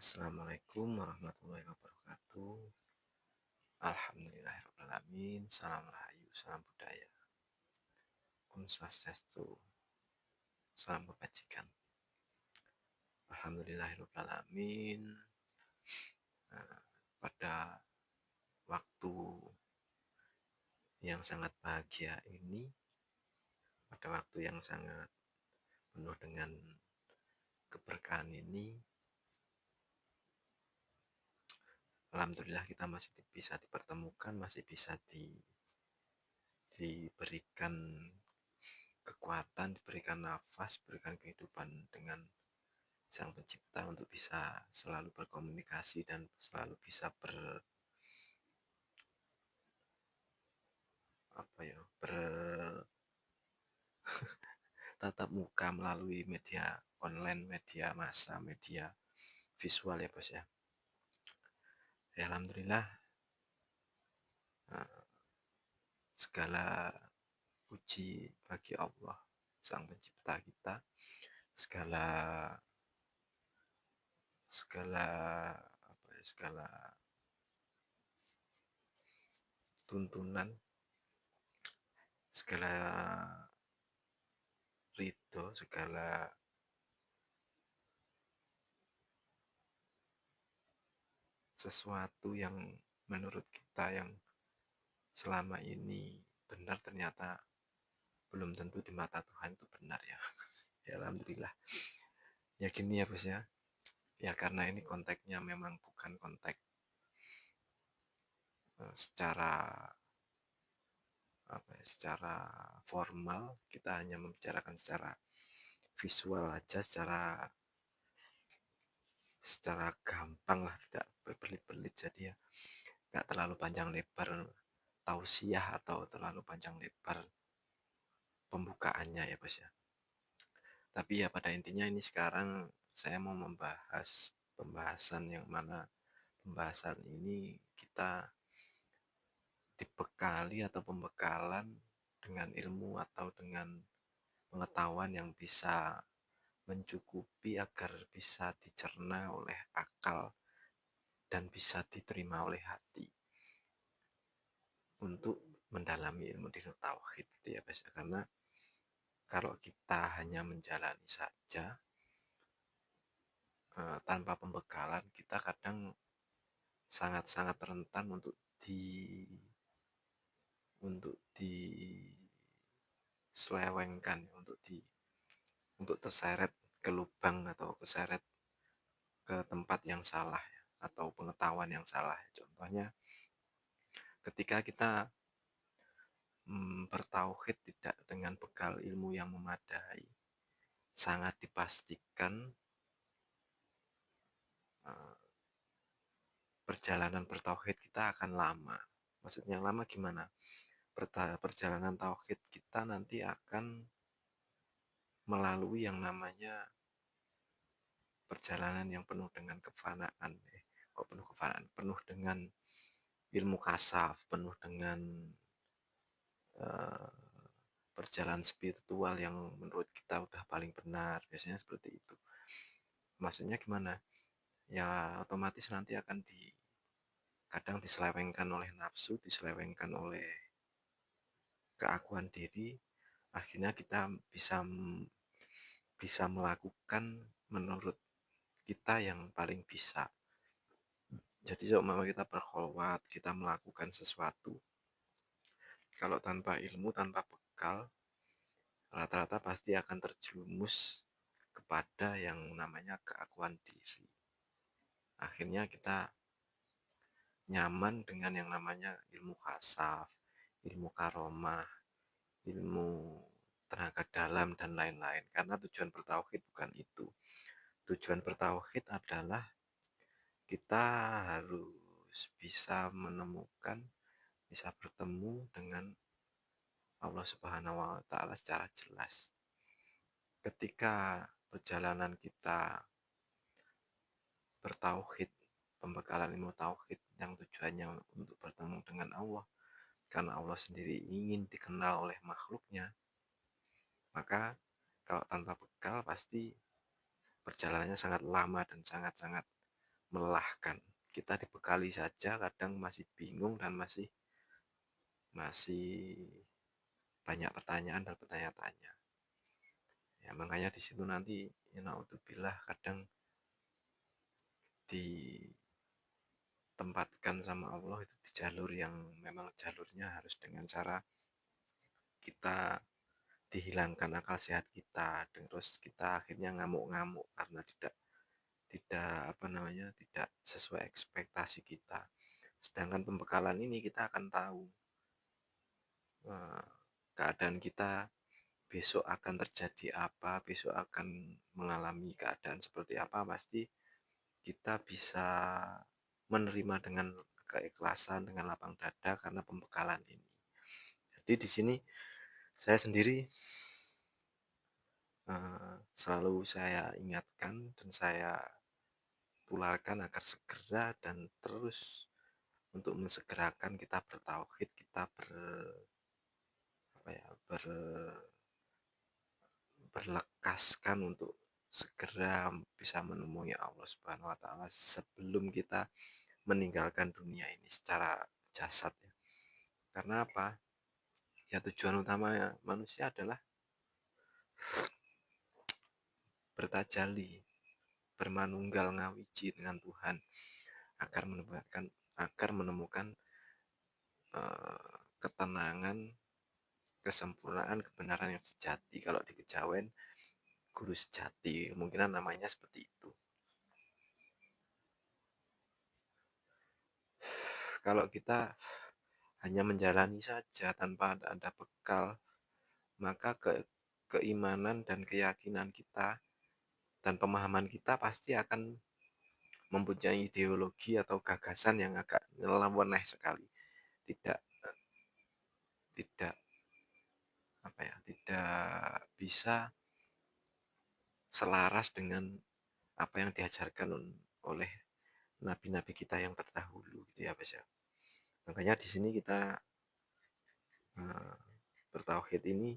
Assalamualaikum warahmatullahi wabarakatuh. Alhamdulillahirrahmanirrahim. Salam Rahayu, salam budaya. Om Swastiastu, salam kebajikan. Alhamdulillahirrahmanirrahim. Pada waktu yang sangat bahagia ini, pada waktu yang sangat penuh dengan keberkahan ini, alhamdulillah kita masih bisa dipertemukan, masih bisa diberikan kekuatan, diberikan nafas, diberikan kehidupan dengan Sang Pencipta untuk bisa selalu berkomunikasi dan selalu bisa bertatap muka melalui media online, media massa, media visual ya bos ya. Ya alhamdulillah, segala puji bagi Allah Sang Pencipta kita, segala segala segala tuntunan, segala ridho, segala sesuatu yang menurut kita yang selama ini benar ternyata belum tentu di mata Tuhan itu benar ya. Ya alhamdulillah. Ya gini ya bos ya. Ya karena ini konteksnya memang bukan konteks secara secara formal, kita hanya membicarakan secara visual aja, secara gampang lah, tidak berbelit-belit, jadi ya nggak terlalu panjang lebar tausiah atau terlalu panjang lebar pembukaannya ya bos ya. Tapi ya pada intinya ini sekarang saya mau membahas pembahasan yang mana pembahasan ini kita dibekali atau pembekalan dengan ilmu atau dengan pengetahuan yang bisa mencukupi agar bisa dicerna oleh akal dan bisa diterima oleh hati untuk mendalami ilmu dinu tauhid gitu ya Bas. Karena kalau kita hanya menjalani saja tanpa pembekalan, kita kadang sangat-sangat rentan untuk diselewengkan, untuk terseret ke lubang atau keseret ke tempat yang salah ya, atau pengetahuan yang salah. Contohnya ketika kita bertauhid tidak dengan bekal ilmu yang memadai, sangat dipastikan perjalanan bertauhid kita akan lama. Maksudnya lama gimana? Perjalanan tauhid kita nanti akan melalui yang namanya perjalanan yang penuh dengan kefanaan. Kok penuh kefanaan? Penuh dengan ilmu kasaf, penuh dengan perjalanan spiritual yang menurut kita udah paling benar. Biasanya seperti itu. Maksudnya gimana? Ya otomatis nanti akan kadang diselewengkan oleh nafsu, diselewengkan oleh keakuan diri, akhirnya kita bisa melakukan menurut kita yang paling bisa. Jadi seumpama kita berkholwat, kita melakukan sesuatu, kalau tanpa ilmu, tanpa bekal, rata-rata pasti akan terjerumus kepada yang namanya keakuan diri. Akhirnya kita nyaman dengan yang namanya ilmu kasaf, ilmu karomah, ilmu tenaga dalam, dan lain-lain. Karena tujuan bertauhid bukan itu. Tujuan bertauhid adalah kita harus bisa menemukan, bisa bertemu dengan Allah Subhanahu wa Ta'ala secara jelas. Ketika perjalanan kita bertauhid, pembekalan ilmu tauhid yang tujuannya untuk bertemu dengan Allah, karena Allah sendiri ingin dikenal oleh makhluknya, maka kalau tanpa bekal pasti perjalanannya sangat lama dan sangat-sangat melelahkan. Kita dibekali saja kadang masih bingung dan masih masih banyak pertanyaan dan bertanya-tanya. Ya makanya di situ nanti ya naudzubillah kadang ditempatkan sama Allah itu di jalur yang memang jalurnya harus dengan cara kita dihilangkan akal sehat kita, terus kita akhirnya ngamuk-ngamuk karena tidak tidak apa namanya tidak sesuai ekspektasi kita. Sedangkan pembekalan ini kita akan tahu keadaan kita besok akan terjadi apa, besok akan mengalami keadaan seperti apa, pasti kita bisa menerima dengan keikhlasan, dengan lapang dada karena pembekalan ini. Jadi di sini saya sendiri selalu saya ingatkan dan saya tularkan agar segera dan terus untuk mensegerakan kita bertauhid, kita apa ya, berlekaskan untuk segera bisa menemui Allah Subhanahu wa taala sebelum kita meninggalkan dunia ini secara jasad ya. Karena apa? Ya tujuan utama manusia adalah bertajali, bermanunggal ngawiji dengan Tuhan agar menemukan ketenangan, kesempurnaan, kebenaran yang sejati. Kalau di kejawen guru sejati, kemungkinan namanya seperti itu. Kalau kita hanya menjalani saja tanpa ada bekal, maka keimanan dan keyakinan kita dan pemahaman kita pasti akan mempunyai ideologi atau gagasan yang agak nyeleneh sekali. Tidak tidak apa ya, tidak bisa selaras dengan apa yang diajarkan oleh nabi-nabi kita yang terdahulu gitu ya, Mas ya. Makanya di sini kita bertauhid ini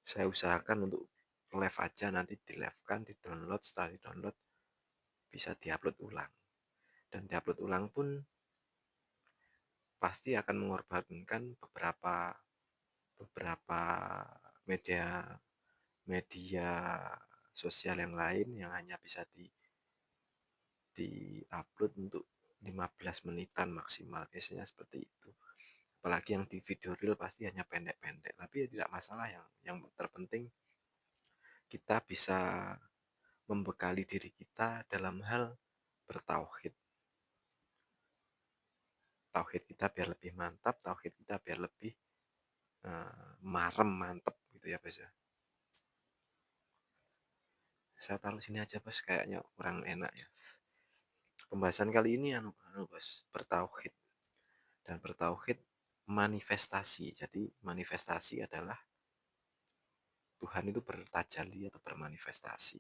saya usahakan untuk live aja, nanti di live kan, di download, setelah di download bisa diupload ulang, dan diupload ulang pun pasti akan mengorbankan beberapa beberapa media media sosial yang lain yang hanya bisa di-upload untuk 15 menitan maksimal, biasanya seperti itu. Apalagi yang di video real pasti hanya pendek-pendek, tapi ya tidak masalah, yang terpenting kita bisa membekali diri kita dalam hal bertauhid. Tauhid kita biar lebih mantap, tauhid kita biar lebih marem, mantep gitu ya, Bos ya. Saya taruh sini aja, Bos, kayaknya kurang enak ya. Pembahasan kali ini Bos, bertauhid. Dan bertauhid manifestasi. Jadi manifestasi adalah Tuhan itu bertajalli atau bermanifestasi.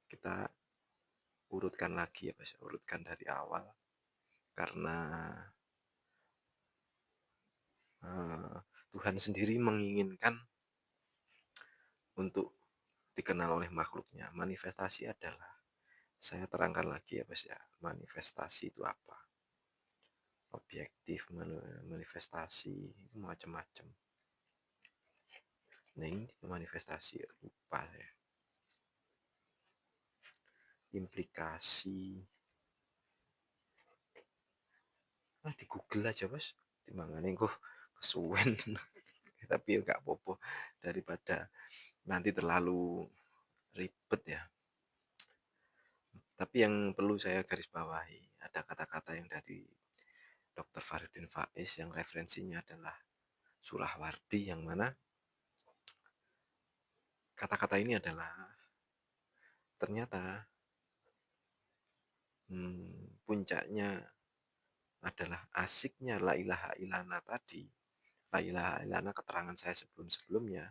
Kita urutkan lagi ya, Bos, urutkan dari awal. Karena Tuhan sendiri menginginkan untuk dikenal oleh makhluknya. Manifestasi adalah, saya terangkan lagi ya, Bos ya. Manifestasi itu apa? Objektif, manifestasi itu macam-macam. Nah, ini manifestasi lupa ya. Implikasi. Di Google aja, Bos. Timbangane kok kesuwen. Tapi enggak apa-apa daripada nanti terlalu ribet ya. Tapi yang perlu saya garis bawahi, ada kata-kata yang dari Dr. Faridin Faiz yang referensinya adalah Surah Wardi, yang mana kata-kata ini adalah ternyata puncaknya adalah asiknya la ilaha illallah tadi. La ilaha illallah keterangan saya sebelum-sebelumnya.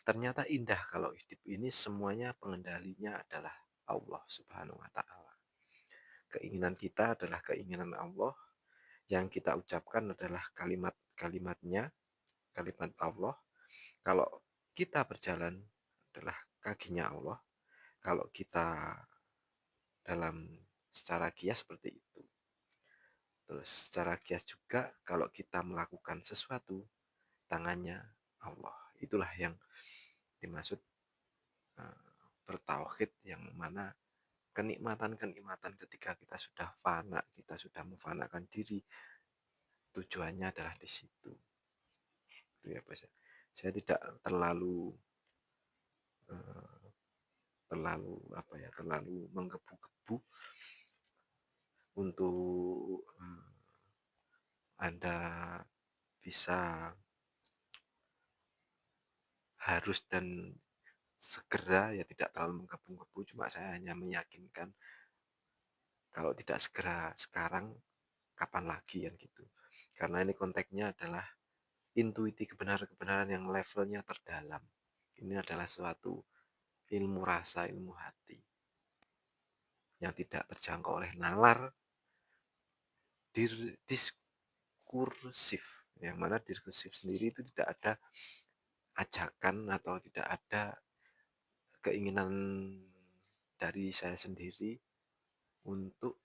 Ternyata indah kalau hidup ini semuanya pengendalinya adalah Allah Subhanahu wa taala. Keinginan kita adalah keinginan Allah, yang kita ucapkan adalah kalimat-kalimatnya, kalimat Allah. Kalau kita berjalan adalah kakinya Allah. Kalau kita dalam secara kias seperti itu. Terus secara kias juga kalau kita melakukan sesuatu, tangannya Allah. Itulah yang dimaksud bertauhid, yang mana kenikmatan-kenikmatan ketika kita sudah fana, kita sudah memfanakan diri, tujuannya adalah di situ. Itu ya, Mas. Saya tidak terlalu terlalu apa ya, terlalu menggebu-gebu untuk Anda bisa harus dan segera, ya tidak terlalu menggebu-gebu, cuma saya hanya meyakinkan kalau tidak segera sekarang, kapan lagi kan gitu. Karena ini konteksnya adalah intuiti kebenaran-kebenaran yang levelnya terdalam. Ini adalah suatu ilmu rasa, ilmu hati yang tidak terjangkau oleh nalar diskursif, yang mana diskursif sendiri itu tidak ada ajakan atau tidak ada keinginan dari saya sendiri untuk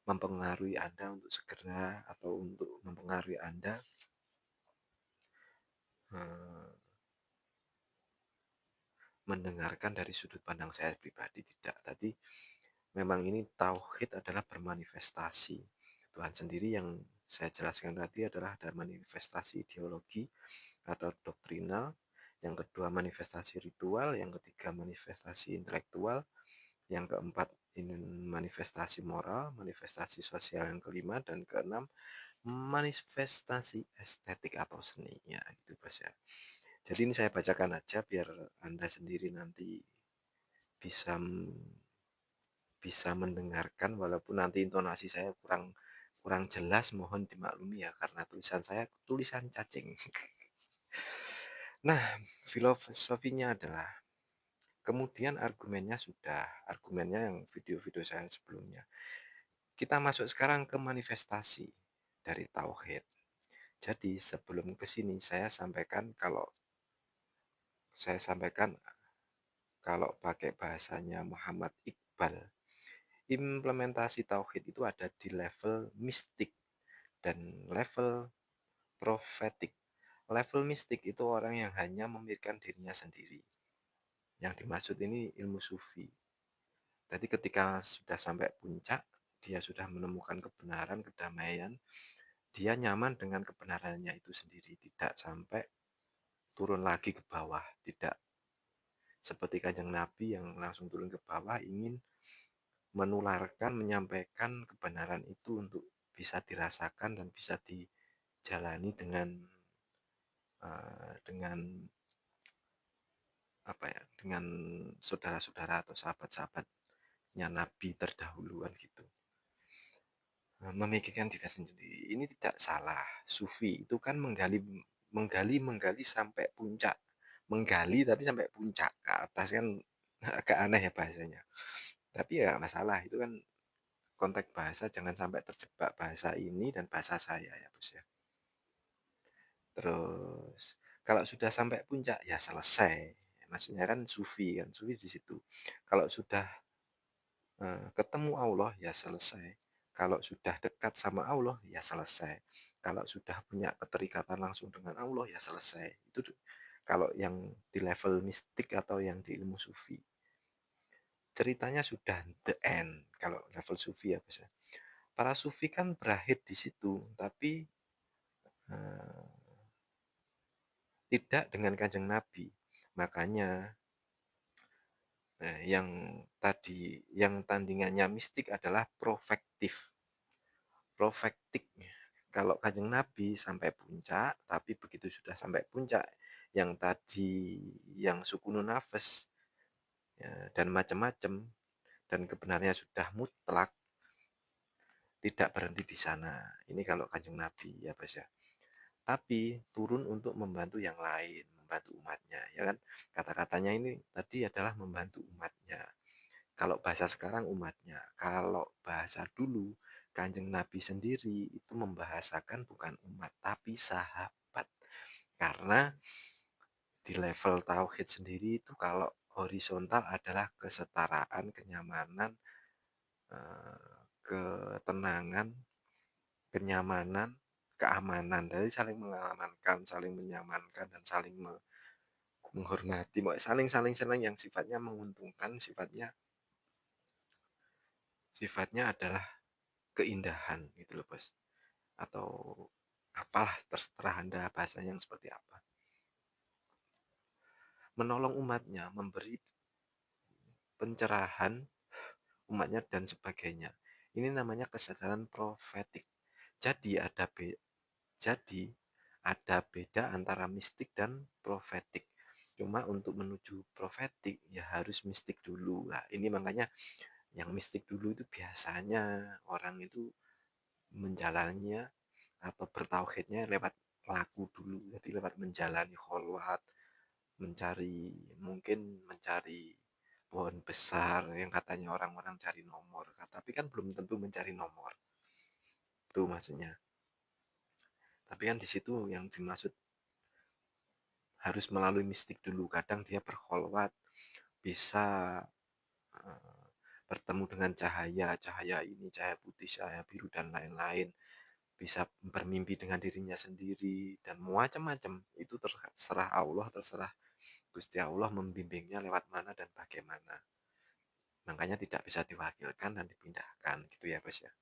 mempengaruhi Anda untuk segera, atau untuk mempengaruhi Anda mendengarkan dari sudut pandang saya pribadi. Tidak, tadi memang ini tauhid adalah bermanifestasi. Tuhan sendiri yang saya jelaskan tadi adalah ada manifestasi ideologi atau doktrinal, yang kedua manifestasi ritual, yang ketiga manifestasi intelektual, yang keempat ini manifestasi moral, manifestasi sosial yang kelima, dan keenam manifestasi estetik atau seninya, gitu Mas ya. Jadi ini saya bacakan aja biar Anda sendiri nanti bisa bisa mendengarkan, walaupun nanti intonasi saya kurang kurang jelas, mohon dimaklumi ya, karena tulisan saya tulisan cacing. Nah, filosofinya adalah, kemudian argumennya yang video-video saya sebelumnya. Kita masuk sekarang ke manifestasi dari tauhid. Jadi sebelum ke sini saya sampaikan kalau pakai bahasanya Muhammad Iqbal, implementasi tauhid itu ada di level mistik dan level profetik. Level mistik itu orang yang hanya memikirkan dirinya sendiri. Yang dimaksud ini ilmu sufi. Jadi ketika sudah sampai puncak, dia sudah menemukan kebenaran, kedamaian, dia nyaman dengan kebenarannya itu sendiri, tidak sampai turun lagi ke bawah, tidak seperti Kanjeng Nabi yang langsung turun ke bawah ingin menularkan, menyampaikan kebenaran itu untuk bisa dirasakan dan bisa dijalani dengan apa ya, dengan saudara-saudara atau sahabat-sahabatnya Nabi terdahuluan gitu. Memikirkan diri sendiri ini tidak salah. Sufi itu kan menggali sampai puncak, menggali tapi sampai puncak ke atas kan agak aneh ya bahasanya. Tapi ya masalah itu kan konteks bahasa, jangan sampai terjebak bahasa ini dan bahasa saya ya bos ya. Terus kalau sudah sampai puncak ya selesai. Maksudnya kan sufi di situ. Kalau sudah ketemu Allah ya selesai. Kalau sudah dekat sama Allah ya selesai. Kalau sudah punya keterikatan langsung dengan Allah ya selesai. Itu kalau yang di level mistik atau yang di ilmu sufi. Ceritanya sudah the end kalau level sufi ya bisa. Para sufi kan berakhir di situ, tapi tidak dengan Kanjeng Nabi. Makanya yang tandingannya mistik adalah profektif. Profektik. Kalau Kanjeng Nabi sampai puncak, tapi begitu sudah sampai puncak, yang tadi yang sukunun nafas ya, dan macam-macam, dan kebenarannya sudah mutlak, tidak berhenti di sana. Ini kalau Kanjeng Nabi ya Bas ya. Tapi turun untuk membantu yang lain, membantu umatnya, ya kan? Kata-katanya ini tadi adalah membantu umatnya. Kalau bahasa sekarang umatnya, kalau bahasa dulu Kanjeng Nabi sendiri itu membahasakan bukan umat tapi sahabat. Karena di level tauhid sendiri itu kalau horizontal adalah kesetaraan, kenyamanan, ketenangan, kenyamanan, keamanan. Jadi saling mengamankan, saling menyamankan, dan saling menghormati. Saling saling saling yang sifatnya menguntungkan, sifatnya adalah keindahan gitu loh bos. Atau apalah, terserah Anda bahasanya yang seperti apa. Menolong umatnya, memberi pencerahan umatnya dan sebagainya. Ini namanya kesadaran profetik. Jadi jadi ada beda antara mistik dan profetik. Cuma untuk menuju profetik ya harus mistik dulu. Nah, ini makanya yang mistik dulu itu biasanya orang itu menjalannya atau bertauhidnya lewat laku dulu. Jadi lewat menjalani kholwat, mencari pohon besar yang katanya orang-orang cari nomor. Tapi kan belum tentu mencari nomor. Itu maksudnya. Tapi kan di situ yang dimaksud harus melalui mistik dulu. Kadang dia berkholwat, bisa uh, bertemu dengan cahaya ini, cahaya putih, cahaya biru, dan lain-lain. Bisa bermimpi dengan dirinya sendiri, dan macam-macam. Itu terserah Allah, terserah Gusti Allah membimbingnya lewat mana dan bagaimana. Makanya tidak bisa diwakilkan dan dipindahkan. Gitu ya, Bos ya.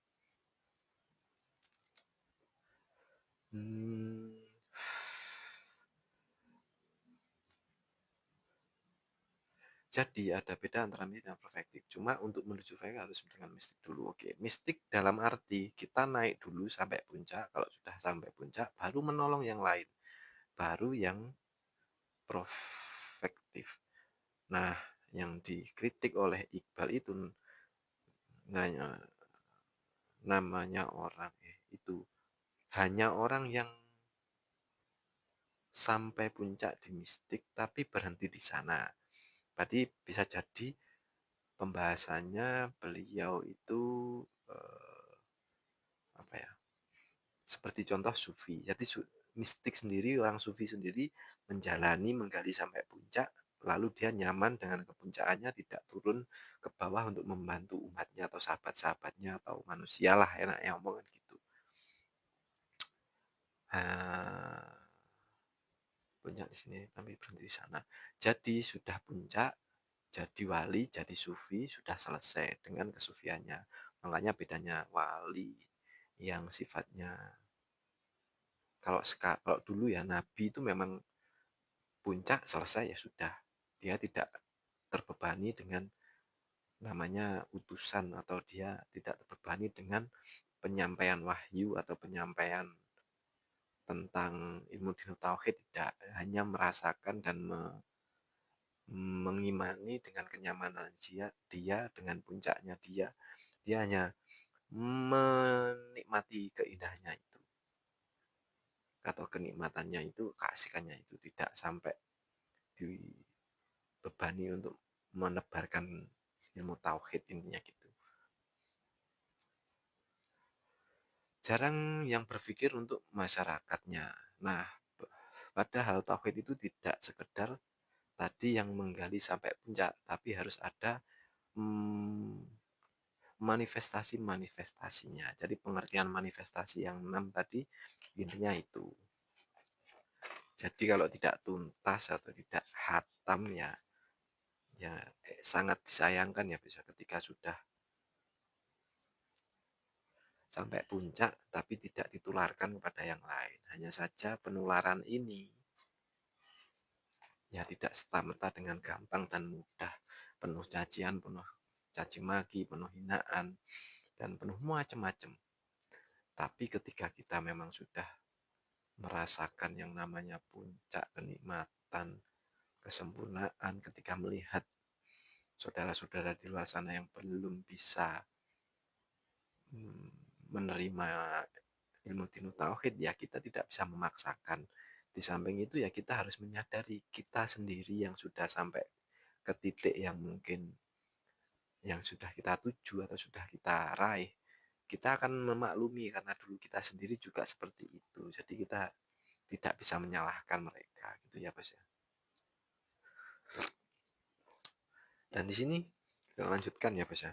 Hmm, Jadi ada beda antara mistik dan profetik. Cuma untuk menuju fake harus dengan mistik dulu. Oke, mistik dalam arti kita naik dulu sampai puncak. Kalau sudah sampai puncak, baru menolong yang lain. Baru yang profektif. Nah, yang dikritik oleh Iqbal itu nanya, namanya orang itu hanya orang yang sampai puncak di mistik tapi berhenti di sana. Tadi bisa jadi pembahasannya beliau itu eh, apa ya, seperti contoh sufi. Jadi mistik sendiri, orang sufi sendiri menjalani, menggali sampai puncak, lalu dia nyaman dengan kepuncakannya, tidak turun ke bawah untuk membantu umatnya atau sahabat-sahabatnya atau manusia lah, enaknya omongan gitu. Puncak di sini tapi berhenti di sana. Jadi sudah puncak, jadi wali, jadi sufi, sudah selesai dengan kesufiannya. Makanya bedanya wali yang sifatnya, kalau dulu ya nabi itu memang puncak selesai ya sudah. Dia tidak terbebani dengan namanya utusan, atau dia tidak terbebani dengan penyampaian wahyu atau penyampaian tentang ilmu dinu tauhid, tidak hanya merasakan dan mengimani dengan kenyamanan dia dengan puncaknya dia hanya menikmati keindahannya itu atau kenikmatannya itu, keasikannya itu, tidak sampai dibebani untuk menebarkan ilmu tauhid, intinya gitu. Jarang yang berpikir untuk masyarakatnya. Nah, padahal tauhid itu tidak sekedar tadi yang menggali sampai puncak, tapi harus ada hmm, manifestasi-manifestasinya. Jadi pengertian manifestasi yang 6 tadi intinya itu. Jadi kalau tidak tuntas atau tidak hatam ya, sangat disayangkan ya, bisa ketika sudah sampai puncak tapi tidak ditularkan kepada yang lain. Hanya saja penularan ini ya tidak serta-merta dengan gampang dan mudah, penuh cacian, penuh caci maki, penuh hinaan, dan penuh macam-macam. Tapi ketika kita memang sudah merasakan yang namanya puncak kenikmatan, kesempurnaan, ketika melihat saudara-saudara di luar sana yang belum bisa menerima ilmu dinu tauhid, ya kita tidak bisa memaksakan. Di samping itu ya kita harus menyadari kita sendiri yang sudah sampai ke titik yang mungkin yang sudah kita tuju atau sudah kita raih, kita akan memaklumi karena dulu kita sendiri juga seperti itu. Jadi kita tidak bisa menyalahkan mereka gitu ya Bos ya. Dan di sini kita lanjutkan ya, Bos, ya.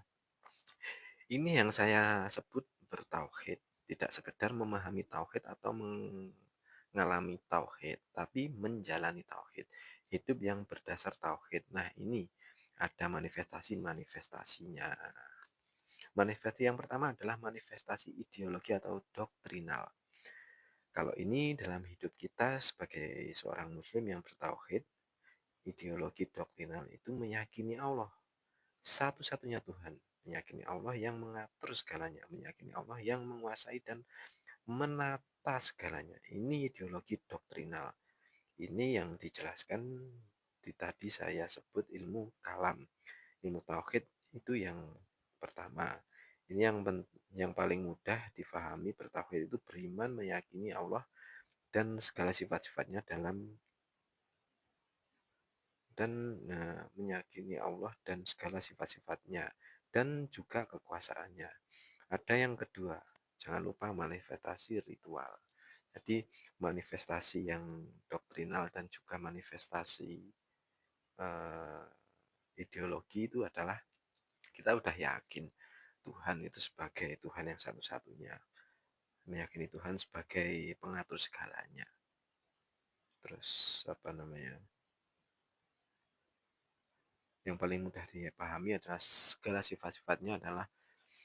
Ini yang saya sebut bertauhid, tidak sekedar memahami tauhid atau mengalami tauhid, tapi menjalani tauhid. Hidup yang berdasar tauhid. Nah, ini ada manifestasi-manifestasinya. Manifestasi yang pertama adalah manifestasi ideologi atau doktrinal. Kalau ini dalam hidup kita sebagai seorang muslim yang bertauhid, ideologi doktrinal itu meyakini Allah satu-satunya Tuhan, meyakini Allah yang mengatur segalanya, meyakini Allah yang menguasai dan menata segalanya. Ini ideologi doktrinal. Ini yang dijelaskan di tadi saya sebut ilmu kalam. Ilmu tauhid itu yang pertama. Ini yang paling mudah difahami. Bertauhid itu beriman, meyakini Allah dan segala sifat-sifatnya meyakini Allah dan segala sifat-sifatnya dan juga kekuasaannya. Ada yang kedua, jangan lupa manifestasi ritual. Jadi manifestasi yang doktrinal dan juga manifestasi eh, ideologi itu adalah kita udah yakin Tuhan itu sebagai Tuhan yang satu-satunya, meyakini Tuhan sebagai pengatur segalanya. Terus apa namanya? Yang paling mudah dipahami adalah segala sifat-sifatnya adalah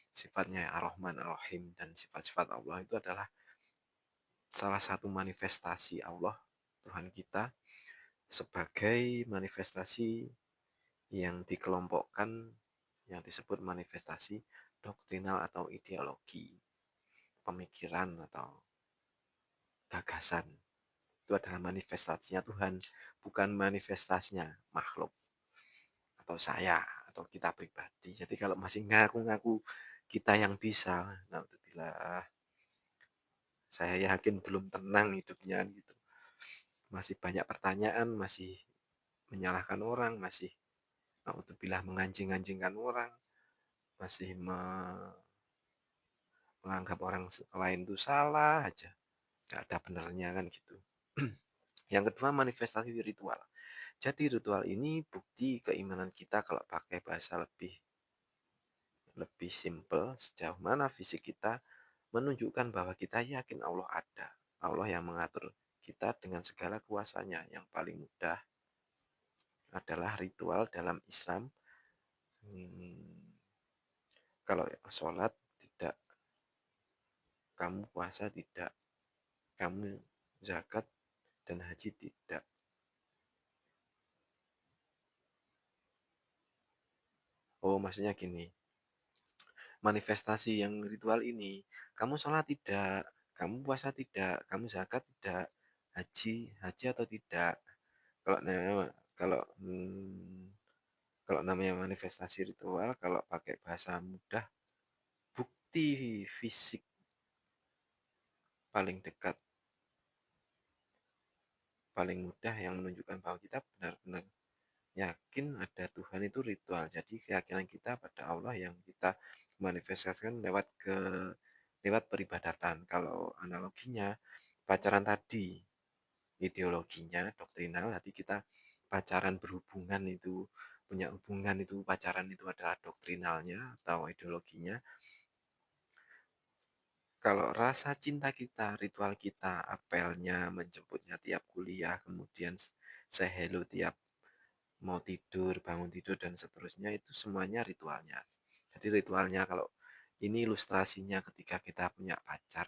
sifatnya Ar-Rahman Ar-Rahim, dan sifat-sifat Allah itu adalah salah satu manifestasi Allah Tuhan kita sebagai manifestasi yang dikelompokkan yang disebut manifestasi doktrinal atau ideologi, pemikiran atau gagasan. Itu adalah manifestasinya Tuhan, bukan manifestasinya makhluk atau saya atau kita pribadi. Jadi kalau masih ngaku-ngaku kita yang bisa, alhamdulillah, saya yakin belum tenang hidupnya gitu. Masih banyak pertanyaan, masih menyalahkan orang, masih alhamdulillah menganjing-anjingkan orang, masih menganggap orang lain itu salah aja. Gak ada benernya kan gitu. Yang kedua, manifestasi ritual. Jadi ritual ini bukti keimanan kita, kalau pakai bahasa lebih lebih simpel, sejauh mana fisik kita menunjukkan bahwa kita yakin Allah ada. Allah yang mengatur kita dengan segala kuasanya. Yang paling mudah adalah ritual dalam Islam. Hmm, kalau sholat tidak, kamu puasa tidak, kamu zakat dan haji tidak. Oh, maksudnya gini, manifestasi yang ritual ini, kamu sholat tidak, kamu puasa tidak, kamu zakat tidak, haji haji atau tidak. Kalau kalau kalau namanya manifestasi ritual, kalau pakai bahasa mudah, bukti fisik paling dekat, paling mudah yang menunjukkan bahwa kita benar-benar yakin ada Tuhan itu ritual. Jadi keyakinan kita pada Allah yang kita manifestasikan lewat peribadatan. Kalau analoginya pacaran tadi, ideologinya doktrinal, nanti kita pacaran berhubungan itu, punya hubungan itu, pacaran itu adalah doktrinalnya atau ideologinya. Kalau rasa cinta kita, ritual kita, apelnya, menjemputnya tiap kuliah, kemudian say hello tiap mau tidur, bangun tidur, dan seterusnya, itu semuanya ritualnya. Jadi ritualnya, kalau ini ilustrasinya ketika kita punya pacar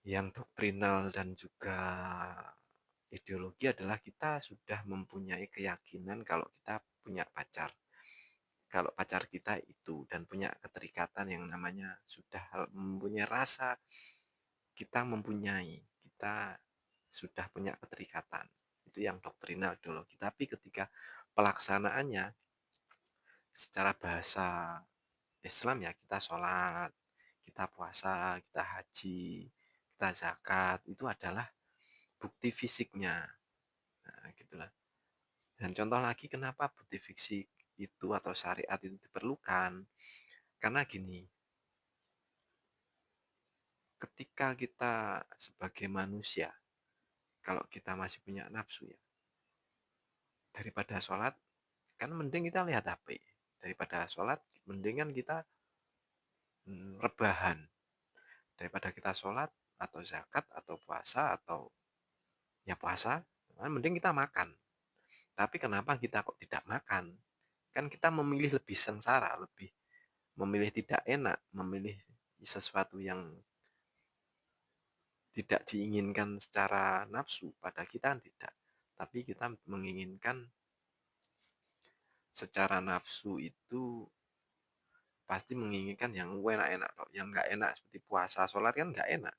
yang doktrinal dan juga ideologi, adalah kita sudah mempunyai keyakinan kalau kita punya pacar. Kalau pacar kita itu dan punya keterikatan yang namanya sudah mempunyai rasa, kita sudah punya keterikatan. Itu yang doktrinal ideologi. Tapi ketika pelaksanaannya secara bahasa Islam, ya kita sholat, kita puasa, kita haji, kita zakat, itu adalah bukti fisiknya. Nah, gitulah. Dan contoh lagi kenapa bukti fisik itu atau syariat itu diperlukan. Karena gini, ketika kita sebagai manusia, kalau kita masih punya nafsu ya, daripada sholat, Kan mending kita lihat HP, daripada sholat mendingan kita, rebahan. Daripada kita sholat, atau zakat, atau puasa, atau ya puasa, kan mending kita makan. Tapi kenapa kita kok tidak makan? Kan kita memilih lebih sengsara, lebih memilih tidak enak, memilih sesuatu yang tidak diinginkan secara nafsu, pada kita tidak. Tapi kita menginginkan secara nafsu itu pasti menginginkan yang enak-enak, yang nggak enak seperti puasa, sholat kan nggak enak.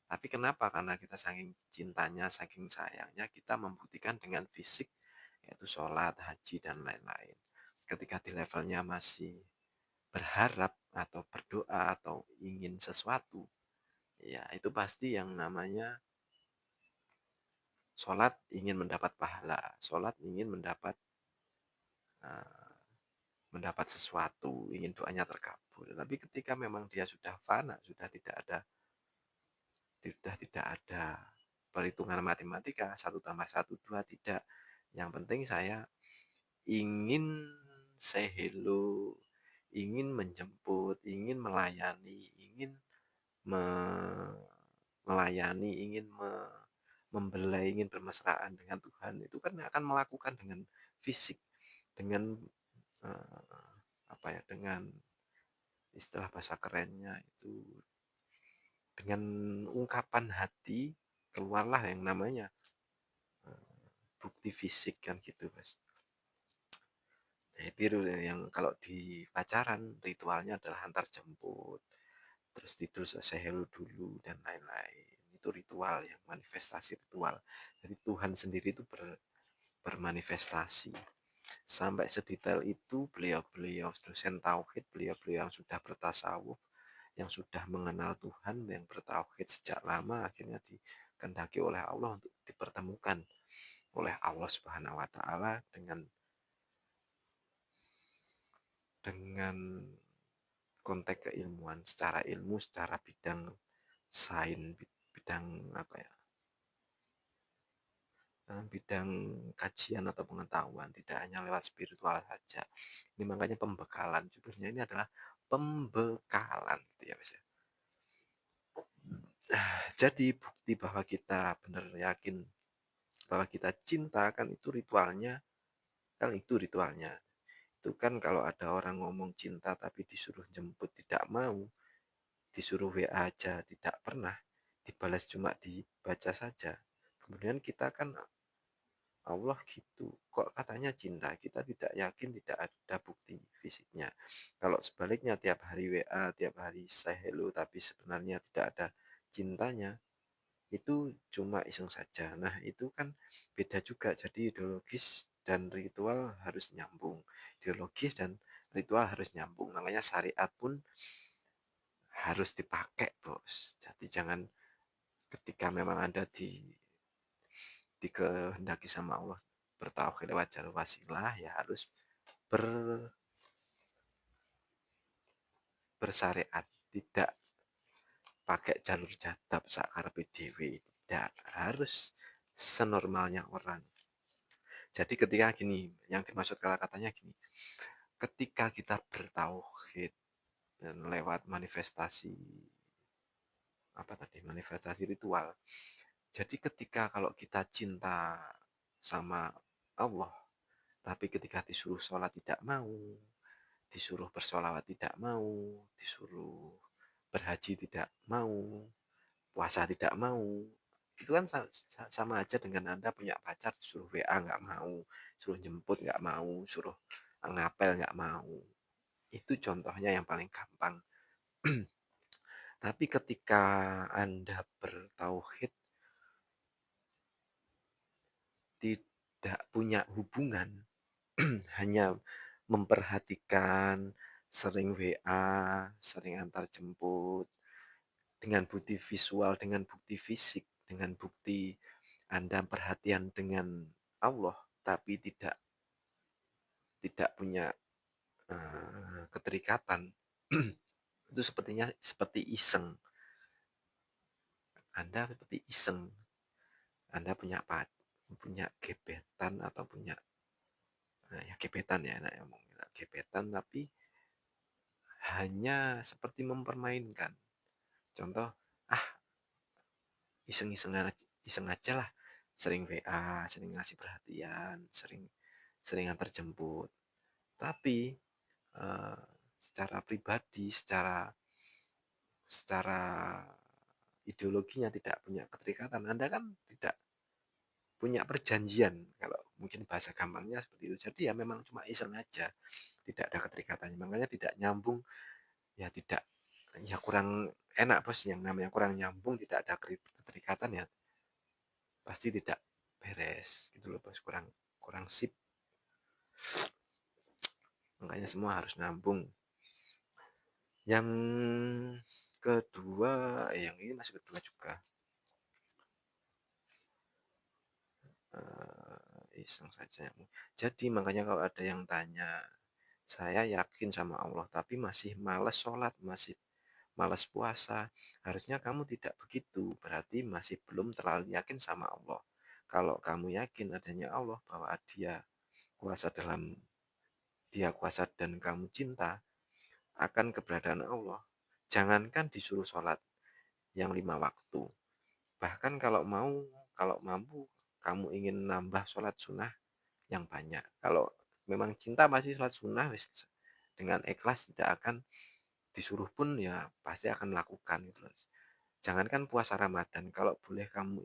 Tapi kenapa? Karena kita saking cintanya, saking sayangnya, kita membuktikan dengan fisik, yaitu sholat, haji, dan lain-lain. Ketika di levelnya masih berharap, atau berdoa, atau ingin sesuatu, ya itu pasti yang namanya sholat ingin mendapat pahala, sholat ingin uh, mendapat sesuatu, ingin doanya terkabul. Tapi ketika memang dia sudah fana, sudah tidak ada perhitungan matematika, 1+1 2, tidak. Yang penting saya ingin say hello, ingin menjemput, ingin melayani, ingin melayani, ingin membelai, ingin bermesraan dengan Tuhan, itu kan akan melakukan dengan fisik, dengan apa ya, dengan istilah bahasa kerennya itu, dengan ungkapan hati keluarlah yang namanya bukti fisik, kan gitu Mas. Nah, itu yang kalau di pacaran ritualnya adalah antar jemput, terus tidur selesai hello dulu, dan lain-lain. Itu ritual, yang manifestasi ritual. Jadi Tuhan sendiri itu bermanifestasi. Sampai sedetail itu beliau-beliau dosen tauhid, beliau-beliau yang sudah bertasawuf, yang sudah mengenal Tuhan, yang bertauhid sejak lama, akhirnya dikehendaki oleh Allah untuk dipertemukan oleh Allah Subhanahu wa taala dengan konteks keilmuan, secara ilmu, secara bidang sains, bidang apa ya, dalam bidang kajian atau pengetahuan, tidak hanya lewat spiritual saja. Ini makanya pembekalan, judulnya ini adalah pembekalan, gitu ya Mas ya. Jadi bukti bahwa kita benar yakin bahwa kita cinta, kan itu ritualnya, itu kan. Kalau ada orang ngomong cinta tapi disuruh jemput tidak mau, disuruh WA aja tidak pernah, dibalas cuma dibaca saja, kemudian kita kan, Allah gitu kok katanya cinta, kita tidak yakin, tidak ada bukti fisiknya. Kalau sebaliknya tiap hari WA, tiap hari say hello, tapi sebenarnya tidak ada cintanya, itu cuma iseng saja. Nah itu kan beda juga. Jadi ideologis dan ritual harus nyambung, ideologis dan ritual harus nyambung, makanya syariat pun harus dipakai bos. Jadi jangan, ketika memang Anda dikehendaki sama Allah bertauhid lewat jalur wasilah, ya harus ber, bersyariat, tidak pakai jalur jadab sakar PDW, tidak, harus senormalnya orang. Jadi ketika gini, yang dimaksud katanya gini, ketika kita bertauhid dan lewat manifestasi, apa tadi, manifestasi ritual. Jadi ketika kalau kita cinta sama Allah, tapi ketika disuruh sholat tidak mau, disuruh bersolawat tidak mau, disuruh berhaji tidak mau, puasa tidak mau, itu kan sama aja dengan Anda punya pacar, disuruh WA nggak mau, suruh jemput nggak mau, suruh ngapel nggak mau. Itu contohnya yang paling gampang. Tapi ketika Anda bertauhid, tidak punya hubungan, hanya memperhatikan, sering WA, sering antar jemput, dengan bukti visual, dengan bukti fisik, dengan bukti Anda perhatian dengan Allah, tapi tidak tidak punya keterikatan, itu sepertinya seperti iseng. Anda seperti iseng, Anda punya gebetan, atau punya Nah, ya gebetan ya, enak ngomong, gebetan tapi hanya seperti mempermainkan. Contoh, ah iseng aja lah, sering WA, sering ngasih perhatian, sering sering antar jemput. Tapi eh, secara pribadi, secara secara ideologinya tidak punya keterikatan. Anda kan tidak punya perjanjian, kalau mungkin bahasa gampangnya seperti itu. Jadi ya memang cuma iseng aja, tidak ada keterikatannya. Makanya tidak nyambung, ya tidak, ya kurang enak bos, yang namanya kurang nyambung, tidak ada keterikatan ya pasti tidak beres gitu loh bos, kurang kurang sip. Makanya semua harus nyambung. Yang kedua, yang ini masih kedua juga, iseng saja. Jadi makanya kalau ada yang tanya, saya yakin sama Allah tapi masih males sholat, masih males puasa, harusnya kamu tidak begitu, berarti masih belum terlalu yakin sama Allah. Kalau kamu yakin adanya Allah, bahwa kuasa dalam dia kuasa dan kamu cinta akan keberadaan Allah, jangankan disuruh sholat yang 5 waktu, bahkan kalau mampu kamu ingin nambah sholat sunnah yang banyak. Kalau memang cinta pasti sholat sunnah dengan ikhlas, tidak akan disuruh pun ya pasti akan melakukan gitu loh. Jangankan puasa Ramadan, kalau boleh kamu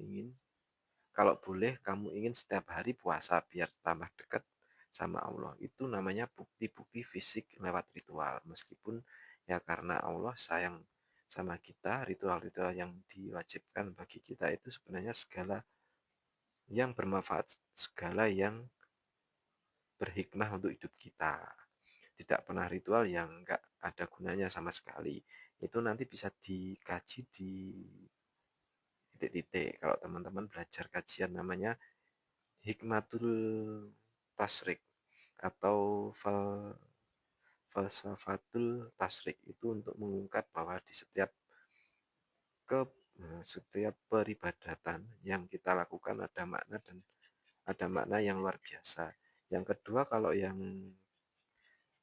ingin setiap hari puasa biar tambah dekat sama Allah, itu namanya bukti-bukti fisik lewat ritual. Meskipun ya karena Allah sayang sama kita, ritual-ritual yang diwajibkan bagi kita itu sebenarnya segala yang bermanfaat, segala yang berhikmah untuk hidup kita. Tidak pernah ritual yang enggak ada gunanya sama sekali. Itu nanti bisa dikaji di titik-titik. Kalau teman-teman belajar kajian namanya Hikmatul Tasrik atau Falsafatul Tasrik, itu untuk mengungkap bahwa di ke setiap peribadatan yang kita lakukan ada makna, dan ada makna yang luar biasa. Yang kedua, kalau yang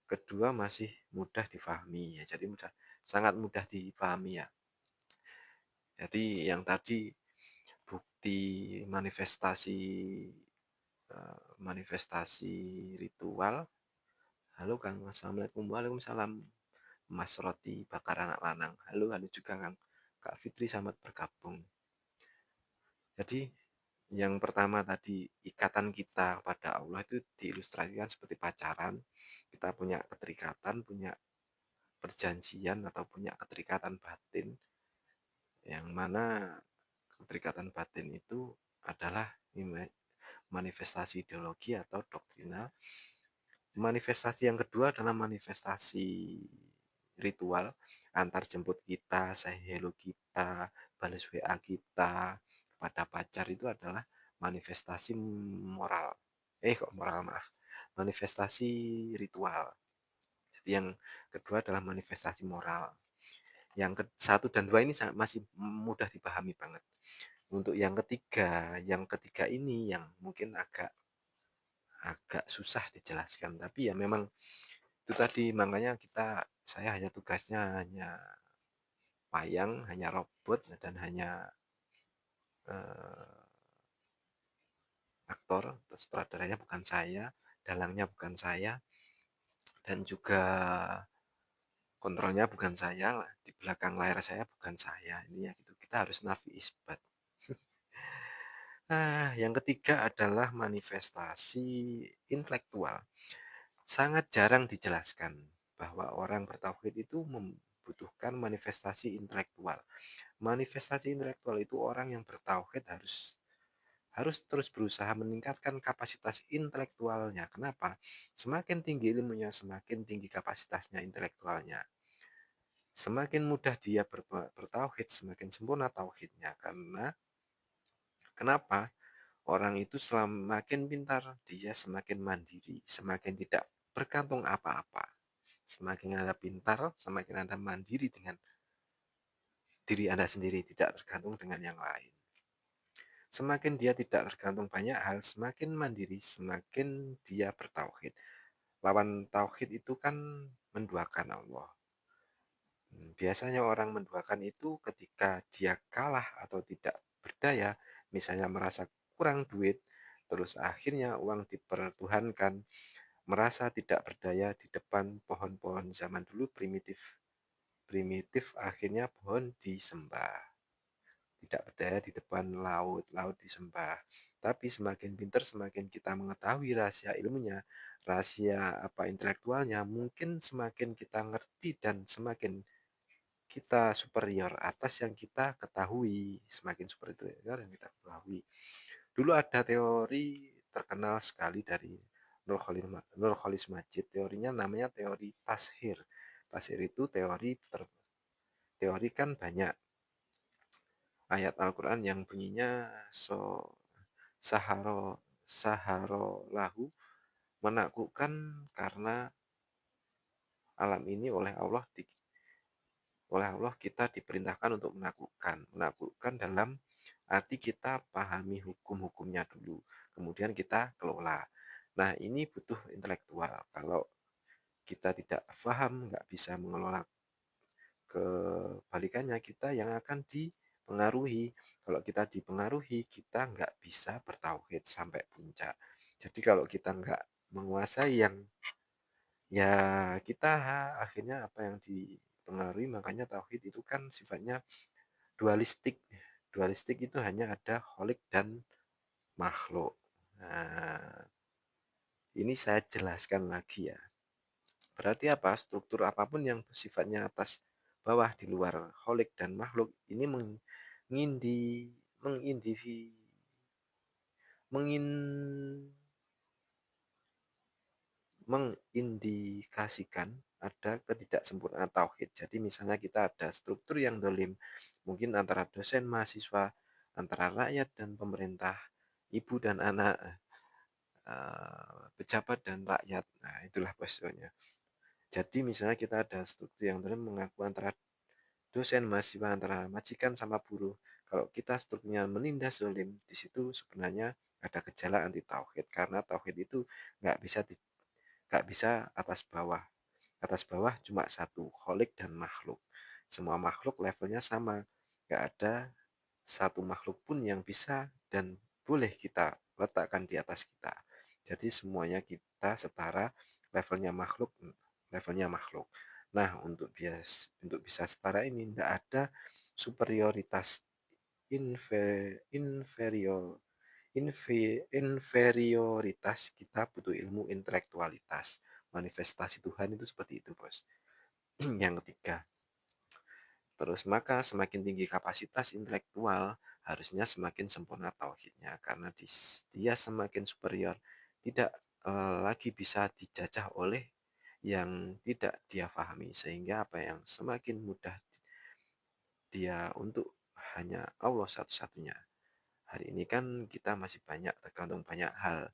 kedua masih mudah difahami ya, jadi sangat mudah difahami ya. Jadi yang tadi bukti manifestasi, manifestasi ritual. Halo Kang, assalamualaikum. Waalaikumsalam Mas Roti bakar anak lanang. Halo, halo juga Kang. Kak Fitri selamat bergabung. Jadi yang pertama tadi, ikatan kita pada Allah itu diilustrasikan seperti pacaran. Kita punya keterikatan, punya perjanjian, atau punya keterikatan batin, yang mana keterikatan batin itu adalah manifestasi ideologi atau doktrinal. Manifestasi yang kedua adalah manifestasi ritual, antar jemput kita, say hello kita, balas WA kita kepada pacar, itu adalah manifestasi moral. Kok moral, maaf. Manifestasi ritual. Jadi yang kedua adalah manifestasi moral. Yang satu dan dua ini masih mudah dipahami banget. Untuk yang ketiga ini yang mungkin agak agak susah dijelaskan, tapi ya memang itu tadi, makanya saya hanya tugasnya hanya wayang, hanya robot, dan hanya eh, aktor, sutradaranya bukan saya, dalangnya bukan saya, dan juga kontrolnya bukan saya, di belakang layar saya bukan saya. Ini ya gitu, kita harus nafi isbat. Nah, yang ketiga adalah manifestasi intelektual. Sangat jarang dijelaskan bahwa orang bertauhid itu membutuhkan manifestasi intelektual. Manifestasi intelektual itu orang yang bertauhid harus harus terus berusaha meningkatkan kapasitas intelektualnya. Kenapa? Semakin tinggi ilmunya, semakin tinggi kapasitasnya intelektualnya. Semakin mudah dia bertauhid, semakin sempurna tauhidnya. Karena kenapa? Orang itu semakin pintar, dia semakin mandiri, semakin tidak bergantung apa-apa. Semakin Anda pintar, semakin Anda mandiri dengan diri Anda sendiri, tidak tergantung dengan yang lain. Semakin dia tidak tergantung banyak hal, semakin mandiri, semakin dia bertauhid. Lawan tauhid itu kan menduakan Allah. Biasanya orang menduakan itu ketika dia kalah atau tidak berdaya, misalnya merasa kurang duit, terus akhirnya uang dipertuhankan, merasa tidak berdaya di depan pohon-pohon zaman dulu primitif. Primitif akhirnya pohon disembah. Tidak berdaya di depan laut, laut disembah. Tapi semakin pintar, semakin kita mengetahui rahasia ilmunya, rahasia apa intelektualnya, mungkin semakin kita ngerti dan semakin kita superior atas yang kita ketahui, semakin superior yang kita ketahui. Dulu ada teori terkenal sekali dari Nurkholis Majid, teorinya namanya teori tashir. Tashir itu teori kan banyak ayat Al-Quran yang bunyinya saharo saharo lahu, menaklukkan karena alam ini oleh Allah kita diperintahkan untuk menaklukkan dalam arti kita pahami hukum-hukumnya dulu, kemudian kita kelola. Nah, ini butuh intelektual. Kalau kita tidak paham, nggak bisa mengelola, kebalikannya kita yang akan dipengaruhi. Kalau kita dipengaruhi, kita nggak bisa bertauhid sampai puncak. Jadi kalau kita nggak menguasai yang, ya kita akhirnya apa yang dipengaruhi. Makanya tauhid itu kan sifatnya dualistik. Dualistik itu hanya ada kholik dan makhluk. Nah, ini saya jelaskan lagi ya. Berarti apa? Struktur apapun yang sifatnya atas bawah di luar kholik dan makhluk ini mengindi mengindivi mengin mengindikasikan ada ketidaksempurnaan tauhid. Jadi misalnya kita ada struktur yang dolim, mungkin antara dosen, mahasiswa, antara rakyat dan pemerintah, ibu dan anak, pejabat dan rakyat. Nah, itulah posisinya. Jadi misalnya kita ada struktur yang dolim mengaku antara dosen, mahasiswa, antara majikan sama buruh. Kalau kita strukturnya menindas zolim, di situ sebenarnya ada gejala anti tauhid, karena tauhid itu nggak bisa nggak bisa atas bawah. Atas bawah cuma satu, kholik dan makhluk. Semua makhluk levelnya sama. Nggak ada satu makhluk pun yang bisa dan boleh kita letakkan di atas kita. Jadi semuanya kita setara, levelnya makhluk, levelnya makhluk. Nah, untuk bisa setara ini tidak ada superioritas, inferior, inferioritas. Kita butuh ilmu intelektualitas. Manifestasi Tuhan itu seperti itu, bos. Yang ketiga, terus maka semakin tinggi kapasitas intelektual, harusnya semakin sempurna tauhidnya, karena dia semakin superior, tidak lagi bisa dijajah oleh yang tidak dia pahami, sehingga apa yang semakin mudah dia untuk hanya Allah satu-satunya. Hari ini kan kita masih banyak tergantung banyak hal,